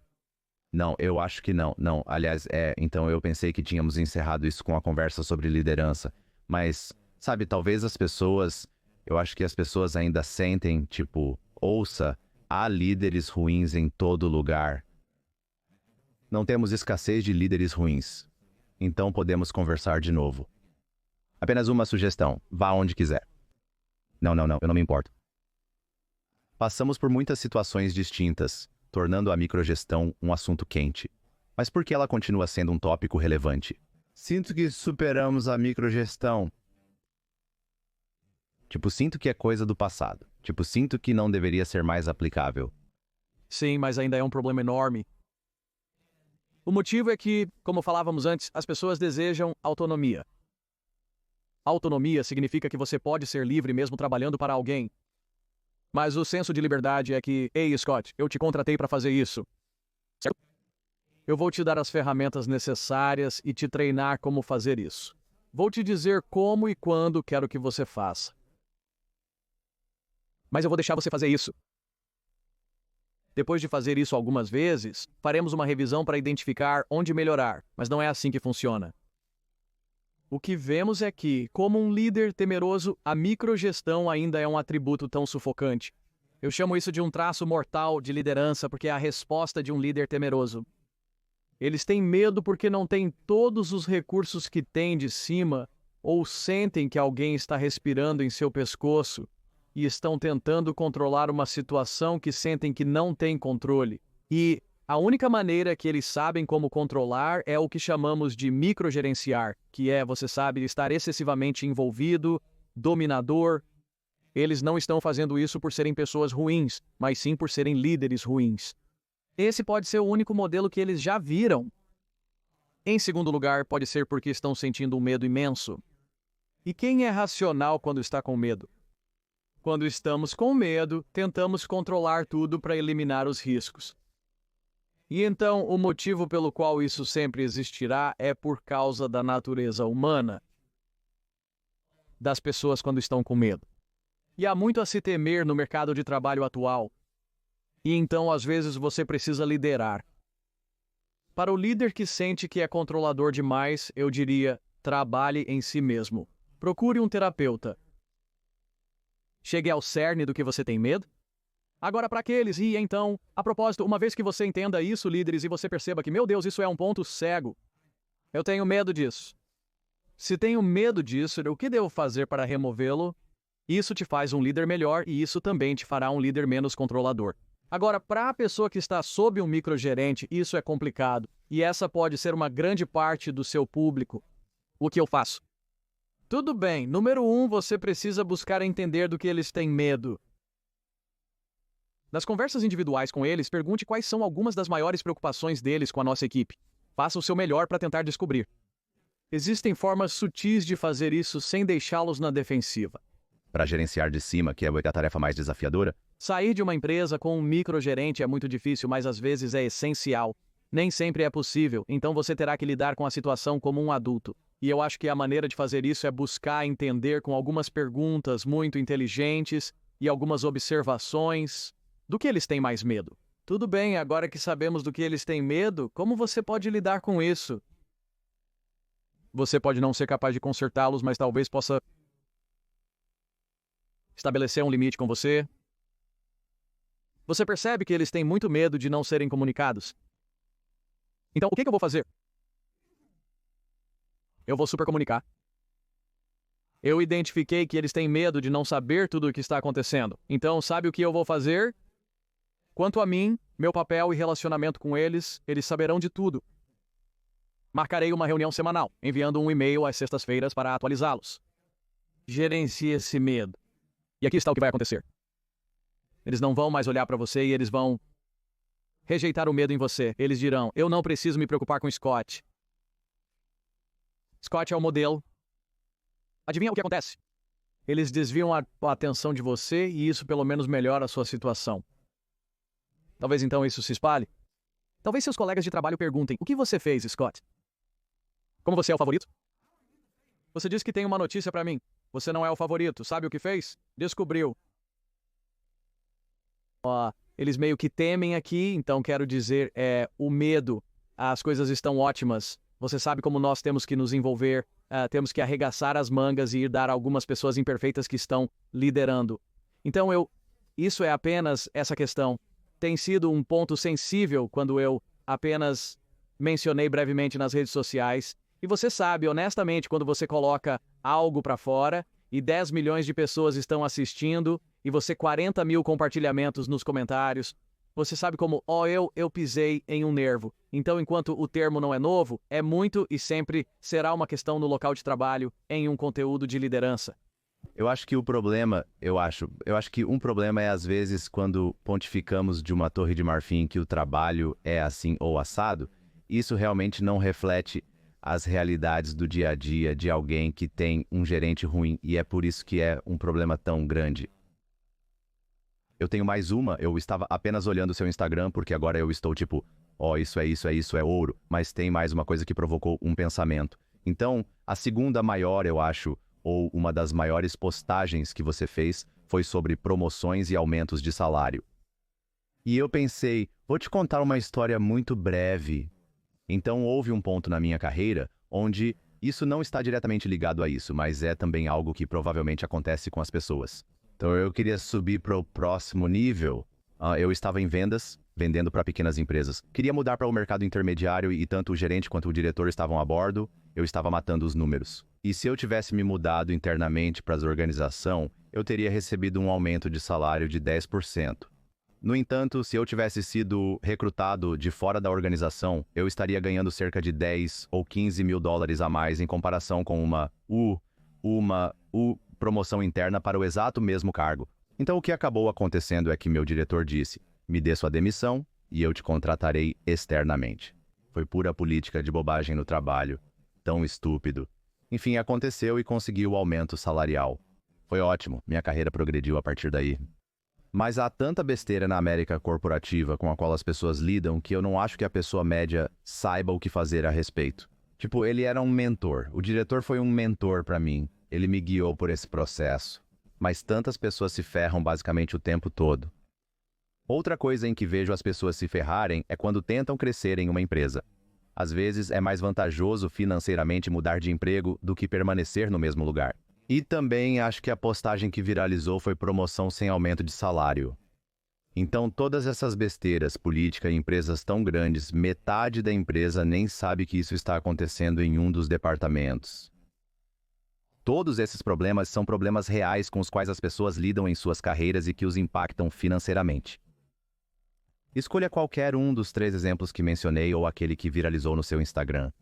Speaker 3: Não, eu acho que não. Não, aliás, então eu pensei que tínhamos encerrado isso com a conversa sobre liderança. Mas, sabe, talvez eu acho que as pessoas ainda sentem, tipo, ouça, há líderes ruins em todo lugar. Não temos escassez de líderes ruins. Então podemos conversar de novo. Apenas uma sugestão, vá onde quiser. Não, eu não me importo. Passamos por muitas situações distintas, tornando a microgestão um assunto quente. Mas por que ela continua sendo um tópico relevante? Sinto que superamos a microgestão. Sinto que é coisa do passado. Sinto que não deveria ser mais aplicável.
Speaker 1: Sim, mas ainda é um problema enorme. O motivo é que, como falávamos antes, as pessoas desejam autonomia. Autonomia significa que você pode ser livre mesmo trabalhando para alguém. Mas o senso de liberdade é que, ei, Scott, eu te contratei para fazer isso. Certo? Eu vou te dar as ferramentas necessárias e te treinar como fazer isso. Vou te dizer como e quando quero que você faça. Mas eu vou deixar você fazer isso. Depois de fazer isso algumas vezes, faremos uma revisão para identificar onde melhorar, mas não é assim que funciona. O que vemos é que, como um líder temeroso, a microgestão ainda é um atributo tão sufocante. Eu chamo isso de um traço mortal de liderança porque é a resposta de um líder temeroso. Eles têm medo porque não têm todos os recursos que têm de cima ou sentem que alguém está respirando em seu pescoço e estão tentando controlar uma situação que sentem que não têm controle. E a única maneira que eles sabem como controlar é o que chamamos de microgerenciar, que é, você sabe, estar excessivamente envolvido, dominador. Eles não estão fazendo isso por serem pessoas ruins, mas sim por serem líderes ruins. Esse pode ser o único modelo que eles já viram. Em segundo lugar, pode ser porque estão sentindo um medo imenso. E quem é racional quando está com medo? Quando estamos com medo, tentamos controlar tudo para eliminar os riscos. E então, o motivo pelo qual isso sempre existirá é por causa da natureza humana das pessoas quando estão com medo. E há muito a se temer no mercado de trabalho atual. E então, às vezes, você precisa liderar. Para o líder que sente que é controlador demais, eu diria, trabalhe em si mesmo. Procure um terapeuta. Chegue ao cerne do que você tem medo. Agora, para aqueles, e então, a propósito, uma vez que você entenda isso, líderes, e você perceba que, meu Deus, isso é um ponto cego. Eu tenho medo disso. Se tenho medo disso, o que devo fazer para removê-lo? Isso te faz um líder melhor e isso também te fará um líder menos controlador. Agora, para a pessoa que está sob um microgerente, isso é complicado. E essa pode ser uma grande parte do seu público. O que eu faço? Tudo bem, número 1, você precisa buscar entender do que eles têm medo. Nas conversas individuais com eles, pergunte quais são algumas das maiores preocupações deles com a nossa equipe. Faça o seu melhor para tentar descobrir. Existem formas sutis de fazer isso sem deixá-los na defensiva.
Speaker 3: Para gerenciar de cima, que é a tarefa mais desafiadora?
Speaker 1: Sair de uma empresa com um microgerente é muito difícil, mas às vezes é essencial. Nem sempre é possível, então você terá que lidar com a situação como um adulto. E eu acho que a maneira de fazer isso é buscar entender com algumas perguntas muito inteligentes e algumas observações Do que eles têm mais medo? Tudo bem, agora que sabemos do que eles têm medo, como você pode lidar com isso? Você pode não ser capaz de consertá-los, mas talvez possa estabelecer um limite com você. Você percebe que eles têm muito medo de não serem comunicados. Então, o que eu vou fazer? Eu vou supercomunicar. Eu identifiquei que eles têm medo de não saber tudo o que está acontecendo. Então, sabe o que eu vou fazer? Quanto a mim, meu papel e relacionamento com eles, eles saberão de tudo. Marcarei uma reunião semanal, enviando um e-mail às sextas-feiras para atualizá-los. Gerencie esse medo. E aqui está o que vai acontecer. Eles não vão mais olhar para você e eles vão rejeitar o medo em você. Eles dirão, eu não preciso me preocupar com Scott. Scott é o modelo. Adivinha o que acontece? Eles desviam a atenção de você e isso pelo menos melhora a sua situação. Talvez então isso se espalhe. Talvez seus colegas de trabalho perguntem, o que você fez, Scott? Como você é o favorito? Você disse que tem uma notícia para mim. Você não é o favorito. Sabe o que fez? Descobriu. Eles meio que temem aqui, então quero dizer, o medo. As coisas estão ótimas. Você sabe como nós temos que nos envolver, temos que arregaçar as mangas e ir dar a algumas pessoas imperfeitas que estão liderando. Então isso é apenas essa questão. Tem sido um ponto sensível quando eu apenas mencionei brevemente nas redes sociais. E você sabe, honestamente, quando você coloca algo para fora e 10 milhões de pessoas estão assistindo e você 40 mil compartilhamentos nos comentários, você sabe como, eu pisei em um nervo. Então, enquanto o termo não é novo, é muito e sempre será uma questão no local de trabalho em um conteúdo de liderança.
Speaker 3: Eu acho que um problema é às vezes quando pontificamos de uma torre de marfim que o trabalho é assim ou assado, isso realmente não reflete as realidades do dia a dia de alguém que tem um gerente ruim e é por isso que é um problema tão grande. Eu tenho mais uma, eu estava apenas olhando seu Instagram porque agora eu estou tipo, isso é ouro, mas tem mais uma coisa que provocou um pensamento. Então, a segunda maior, eu acho, ou uma das maiores postagens que você fez foi sobre promoções e aumentos de salário. E eu pensei, vou te contar uma história muito breve. Então houve um ponto na minha carreira onde isso não está diretamente ligado a isso, mas é também algo que provavelmente acontece com as pessoas. Então eu queria subir para o próximo nível. Eu estava em vendas, vendendo para pequenas empresas. Queria mudar para o mercado intermediário e tanto o gerente quanto o diretor estavam a bordo. Eu estava matando os números. E se eu tivesse me mudado internamente para a organização, eu teria recebido um aumento de salário de 10%. No entanto, se eu tivesse sido recrutado de fora da organização, eu estaria ganhando cerca de 10 ou 15 mil dólares a mais em comparação com uma promoção interna para o exato mesmo cargo. Então o que acabou acontecendo é que meu diretor disse, me dê sua demissão e eu te contratarei externamente. Foi pura política de bobagem no trabalho. Tão estúpido. Enfim, aconteceu e consegui o aumento salarial. Foi ótimo, minha carreira progrediu a partir daí. Mas há tanta besteira na América corporativa com a qual as pessoas lidam que eu não acho que a pessoa média saiba o que fazer a respeito. Tipo, ele era um mentor. O diretor foi um mentor para mim. Ele me guiou por esse processo. Mas tantas pessoas se ferram basicamente o tempo todo. Outra coisa em que vejo as pessoas se ferrarem é quando tentam crescer em uma empresa. Às vezes é mais vantajoso financeiramente mudar de emprego do que permanecer no mesmo lugar. E também acho que a postagem que viralizou foi promoção sem aumento de salário. Então todas essas besteiras, política e empresas tão grandes, metade da empresa nem sabe que isso está acontecendo em um dos departamentos. Todos esses problemas são problemas reais com os quais as pessoas lidam em suas carreiras e que os impactam financeiramente. Escolha qualquer um dos 3 exemplos que mencionei ou aquele que viralizou no seu Instagram.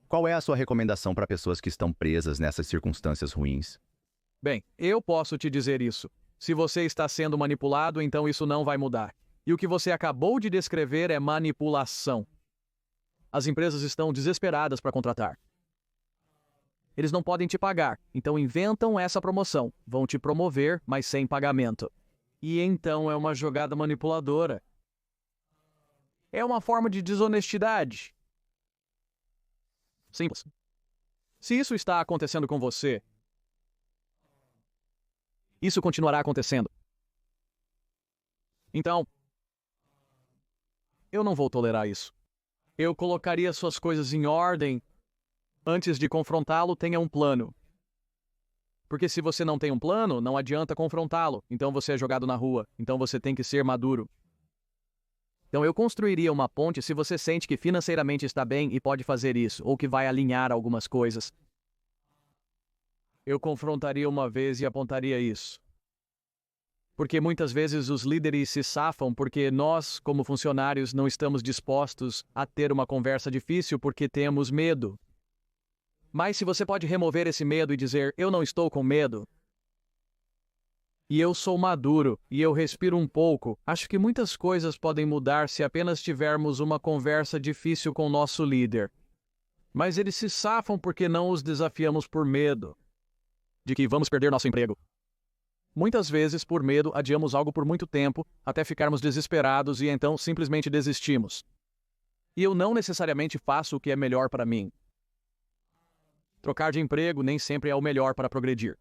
Speaker 3: Qual é a sua recomendação para pessoas que estão presas nessas circunstâncias ruins?
Speaker 1: Bem, eu posso te dizer isso. Se você está sendo manipulado, então isso não vai mudar. E o que você acabou de descrever é manipulação. As empresas estão desesperadas para contratar. Eles não podem te pagar, então inventam essa promoção. Vão te promover, mas sem pagamento. E então é uma jogada manipuladora. É uma forma de desonestidade. Simples. Se isso está acontecendo com você, isso continuará acontecendo. Então, eu não vou tolerar isso. Eu colocaria suas coisas em ordem. Antes de confrontá-lo, tenha um plano. Porque se você não tem um plano, não adianta confrontá-lo. Então você é jogado na rua. Então você tem que ser maduro. Então eu construiria uma ponte se você sente que financeiramente está bem e pode fazer isso, ou que vai alinhar algumas coisas. Eu confrontaria uma vez e apontaria isso. Porque muitas vezes os líderes se safam porque nós, como funcionários, não estamos dispostos a ter uma conversa difícil porque temos medo. Mas se você pode remover esse medo e dizer, eu não estou com medo, e eu sou maduro, e eu respiro um pouco, acho que muitas coisas podem mudar se apenas tivermos uma conversa difícil com o nosso líder. Mas eles se safam porque não os desafiamos por medo de que vamos perder nosso emprego. Muitas vezes, por medo, adiamos algo por muito tempo, até ficarmos desesperados e então simplesmente desistimos. E eu não necessariamente faço o que é melhor para mim. Trocar de emprego nem sempre é o melhor para progredir.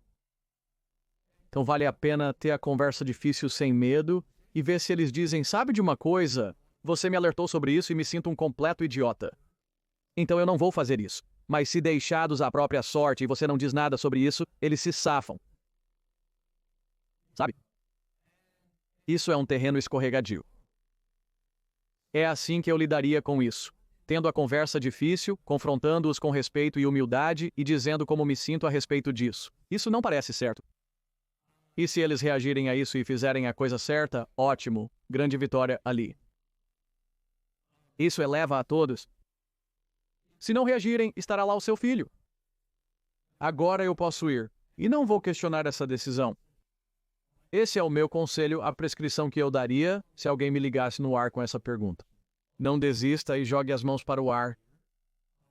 Speaker 1: Então vale a pena ter a conversa difícil sem medo e ver se eles dizem, sabe de uma coisa? Você me alertou sobre isso e me sinto um completo idiota. Então eu não vou fazer isso. Mas se deixados à própria sorte e você não diz nada sobre isso, eles se safam. Sabe? Isso é um terreno escorregadio. É assim que eu lidaria com isso. Tendo a conversa difícil, confrontando-os com respeito e humildade e dizendo como me sinto a respeito disso. Isso não parece certo. E se eles reagirem a isso e fizerem a coisa certa, ótimo, grande vitória ali. Isso eleva a todos. Se não reagirem, estará lá o seu filho. Agora eu posso ir, e não vou questionar essa decisão. Esse é o meu conselho, a prescrição que eu daria se alguém me ligasse no ar com essa pergunta. Não desista e jogue as mãos para o ar.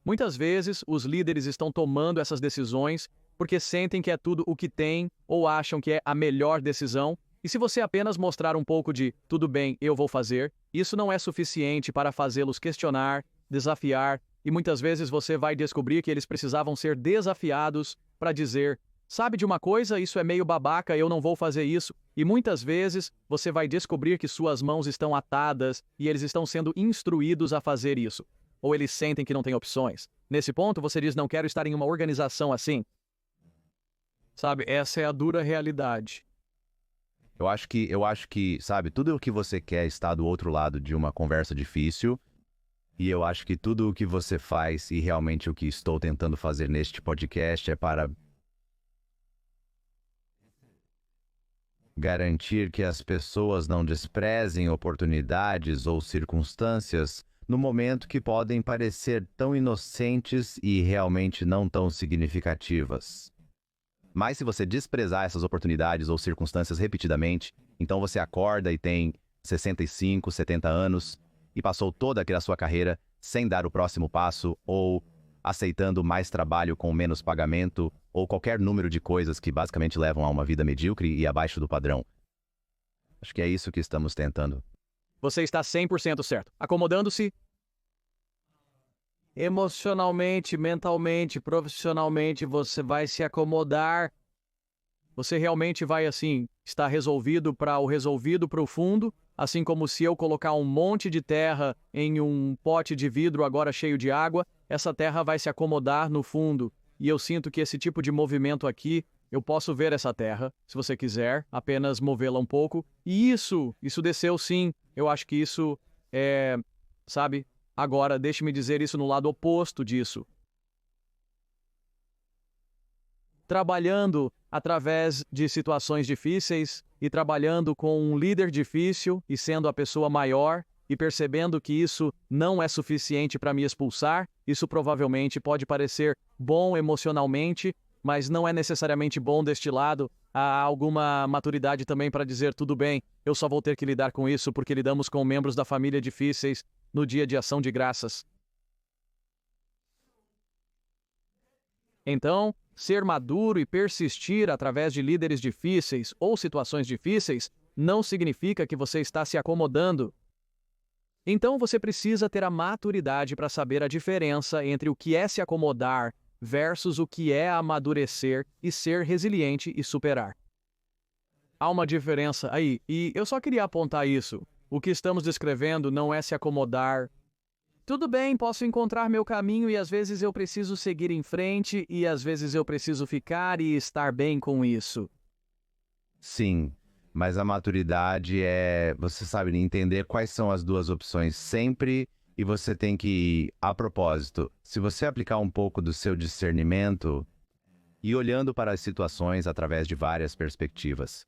Speaker 1: Muitas vezes, os líderes estão tomando essas decisões porque sentem que é tudo o que tem ou acham que é a melhor decisão, e se você apenas mostrar um pouco de tudo bem, eu vou fazer, isso não é suficiente para fazê-los questionar, desafiar, e muitas vezes você vai descobrir que eles precisavam ser desafiados para dizer, sabe de uma coisa, isso é meio babaca, eu não vou fazer isso, e muitas vezes você vai descobrir que suas mãos estão atadas e eles estão sendo instruídos a fazer isso, ou eles sentem que não têm opções. Nesse ponto você diz, não quero estar em uma organização assim. Sabe, essa é a dura realidade.
Speaker 3: Eu acho que, sabe, tudo o que você quer está do outro lado de uma conversa difícil. E eu acho que tudo o que você faz e realmente o que estou tentando fazer neste podcast é para garantir que as pessoas não desprezem oportunidades ou circunstâncias no momento que podem parecer tão inocentes e realmente não tão significativas. Mas se você desprezar essas oportunidades ou circunstâncias repetidamente, então você acorda e tem 65, 70 anos e passou toda aquela sua carreira sem dar o próximo passo ou aceitando mais trabalho com menos pagamento ou qualquer número de coisas que basicamente levam a uma vida medíocre e abaixo do padrão. Acho que é isso que estamos tentando.
Speaker 1: Você está 100% certo. Acomodando-se emocionalmente, mentalmente, profissionalmente, você vai se acomodar. Você realmente vai, assim, estar resolvido para o fundo, assim como se eu colocar um monte de terra em um pote de vidro agora cheio de água, essa terra vai se acomodar no fundo. E eu sinto que esse tipo de movimento aqui, eu posso ver essa terra, se você quiser, apenas movê-la um pouco. E isso desceu sim. Eu acho que isso é, sabe? Agora, deixe-me dizer isso no lado oposto disso. Trabalhando através de situações difíceis e trabalhando com um líder difícil e sendo a pessoa maior e percebendo que isso não é suficiente para me expulsar, isso provavelmente pode parecer bom emocionalmente, mas não é necessariamente bom deste lado. Há alguma maturidade também para dizer, tudo bem, eu só vou ter que lidar com isso porque lidamos com membros da família difíceis no dia de ação de graças. Então, ser maduro e persistir através de líderes difíceis ou situações difíceis não significa que você está se acomodando. Então você precisa ter a maturidade para saber a diferença entre o que é se acomodar versus o que é amadurecer e ser resiliente e superar. há uma diferença aí, e eu só queria apontar isso. O que estamos descrevendo não é se acomodar. Tudo bem, posso encontrar meu caminho e às vezes eu preciso seguir em frente e às vezes eu preciso ficar e estar bem com isso.
Speaker 3: Sim, mas a maturidade é, você sabe, entender quais são as duas opções sempre e você tem que, a propósito, se você aplicar um pouco do seu discernimento e olhando para as situações através de várias perspectivas.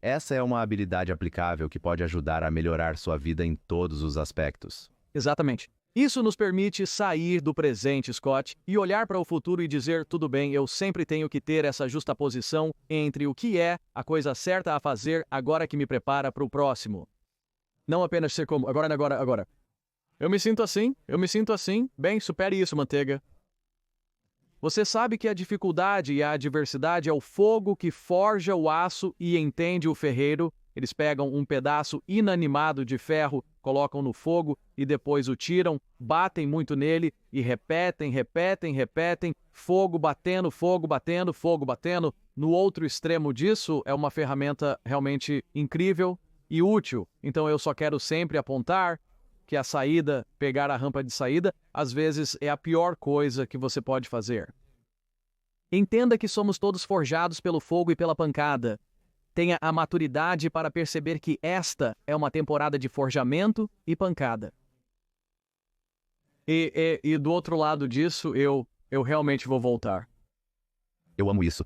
Speaker 3: Essa é uma habilidade aplicável que pode ajudar a melhorar sua vida em todos os aspectos.
Speaker 1: Exatamente. Isso nos permite sair do presente, Scott, e olhar para o futuro e dizer, tudo bem, eu sempre tenho que ter essa justaposição entre o que é a coisa certa a fazer agora que me prepara para o próximo. Não apenas ser como, agora. Eu me sinto assim, bem, supere isso, manteiga. Você sabe que a dificuldade e a adversidade é o fogo que forja o aço e entende o ferreiro. Eles pegam um pedaço inanimado de ferro, colocam no fogo e depois o tiram, batem muito nele e repetem, fogo batendo. No outro extremo disso é uma ferramenta realmente incrível e útil. Então eu só quero sempre apontar que a saída, pegar a rampa de saída, às vezes é a pior coisa que você pode fazer. Entenda que somos todos forjados pelo fogo e pela pancada. Tenha a maturidade para perceber que esta é uma temporada de forjamento e pancada. E do outro lado disso, eu realmente vou voltar.
Speaker 3: Eu amo isso.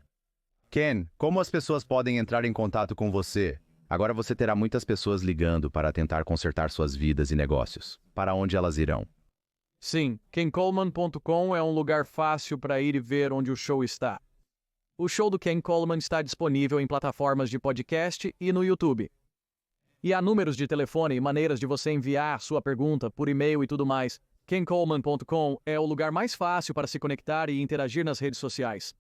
Speaker 3: Ken, como as pessoas podem entrar em contato com você? Agora você terá muitas pessoas ligando para tentar consertar suas vidas e negócios. Para onde elas irão?
Speaker 1: Sim, kencoleman.com é um lugar fácil para ir e ver onde o show está. O show do Ken Coleman está disponível em plataformas de podcast e no YouTube. E há números de telefone e maneiras de você enviar sua pergunta por e-mail e tudo mais. kencoleman.com é o lugar mais fácil para se conectar e interagir nas redes sociais.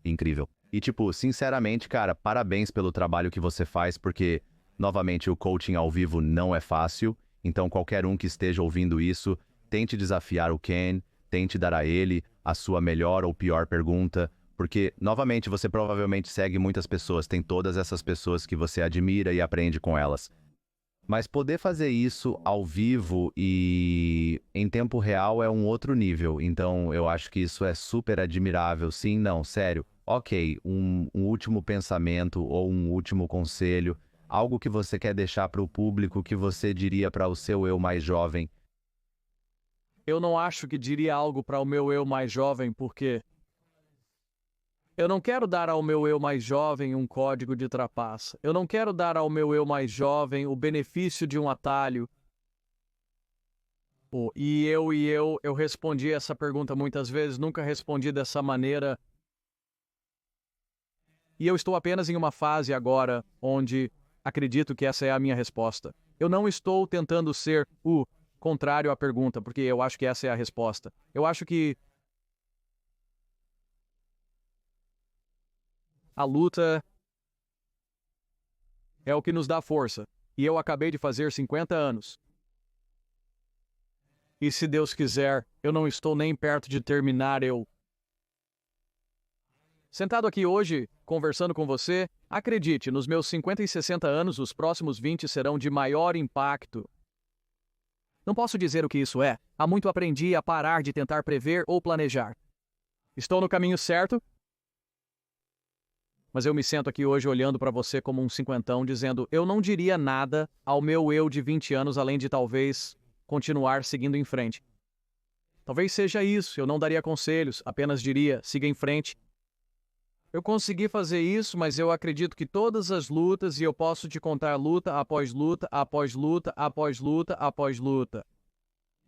Speaker 3: Incrível. E sinceramente, cara, parabéns pelo trabalho que você faz, porque, novamente, o coaching ao vivo não é fácil. Então, qualquer um que esteja ouvindo isso, tente desafiar o Ken, tente dar a ele a sua melhor ou pior pergunta, porque, novamente, você provavelmente segue muitas pessoas, tem todas essas pessoas que você admira e aprende com elas. Mas poder fazer isso ao vivo e em tempo real é um outro nível, então eu acho que isso é super admirável, sim, não, sério. Ok, um último pensamento ou um último conselho, algo que você quer deixar para o público que você diria para o seu eu mais jovem.
Speaker 1: Eu não acho que diria algo para o meu eu mais jovem, porque eu não quero dar ao meu eu mais jovem um código de trapaça. Eu não quero dar ao meu eu mais jovem o benefício de um atalho. Eu respondi essa pergunta muitas vezes, nunca respondi dessa maneira. E eu estou apenas em uma fase agora onde acredito que essa é a minha resposta. Eu não estou tentando ser o contrário à pergunta, porque eu acho que essa é a resposta. Eu acho que a luta é o que nos dá força. E eu acabei de fazer 50 anos. E se Deus quiser, eu não estou nem perto de terminar, Sentado aqui hoje, conversando com você, acredite, nos meus 50 e 60 anos, os próximos 20 serão de maior impacto. Não posso dizer o que isso é. Há muito aprendi a parar de tentar prever ou planejar. Estou no caminho certo? Mas eu me sento aqui hoje olhando para você como um cinquentão, dizendo, eu não diria nada ao meu eu de 20 anos, além de talvez continuar seguindo em frente. Talvez seja isso, eu não daria conselhos, apenas diria, siga em frente. Eu consegui fazer isso, mas eu acredito que todas as lutas, e eu posso te contar luta após luta, após luta, após luta, após luta.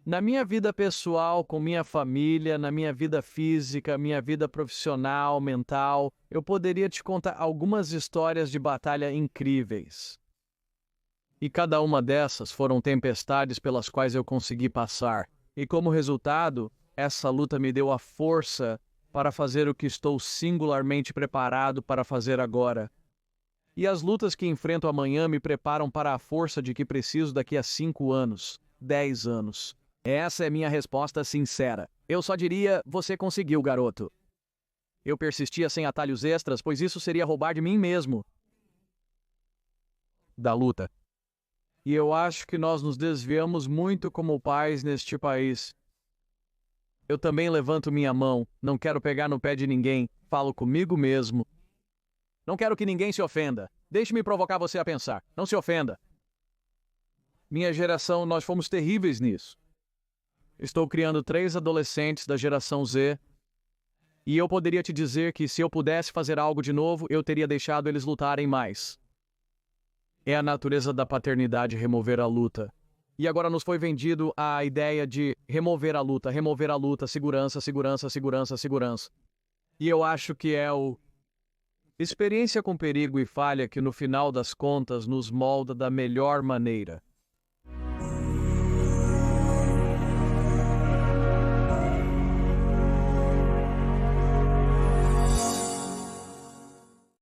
Speaker 1: Na minha vida pessoal, com minha família, na minha vida física, minha vida profissional, mental, eu poderia te contar algumas histórias de batalha incríveis. E cada uma dessas foram tempestades pelas quais eu consegui passar. E como resultado, essa luta me deu a força para fazer o que estou singularmente preparado para fazer agora. E as lutas que enfrento amanhã me preparam para a força de que preciso daqui a 5 anos, 10 anos. Essa é minha resposta sincera. Eu só diria, você conseguiu, garoto. Eu persistia sem atalhos extras, pois isso seria roubar de mim mesmo. da luta. E eu acho que nós nos desviamos muito como pais neste país. Eu também levanto minha mão, não quero pegar no pé de ninguém, falo comigo mesmo. Não quero que ninguém se ofenda. Deixe-me provocar você a pensar. Não se ofenda. Minha geração, nós fomos terríveis nisso. Estou criando 3 adolescentes da geração Z. E eu poderia te dizer que se eu pudesse fazer algo de novo, eu teria deixado eles lutarem mais. É a natureza da paternidade remover a luta. E agora nos foi vendido a ideia de remover a luta, segurança, segurança, segurança, segurança. E eu acho que é o experiência com perigo e falha que no final das contas nos molda da melhor maneira.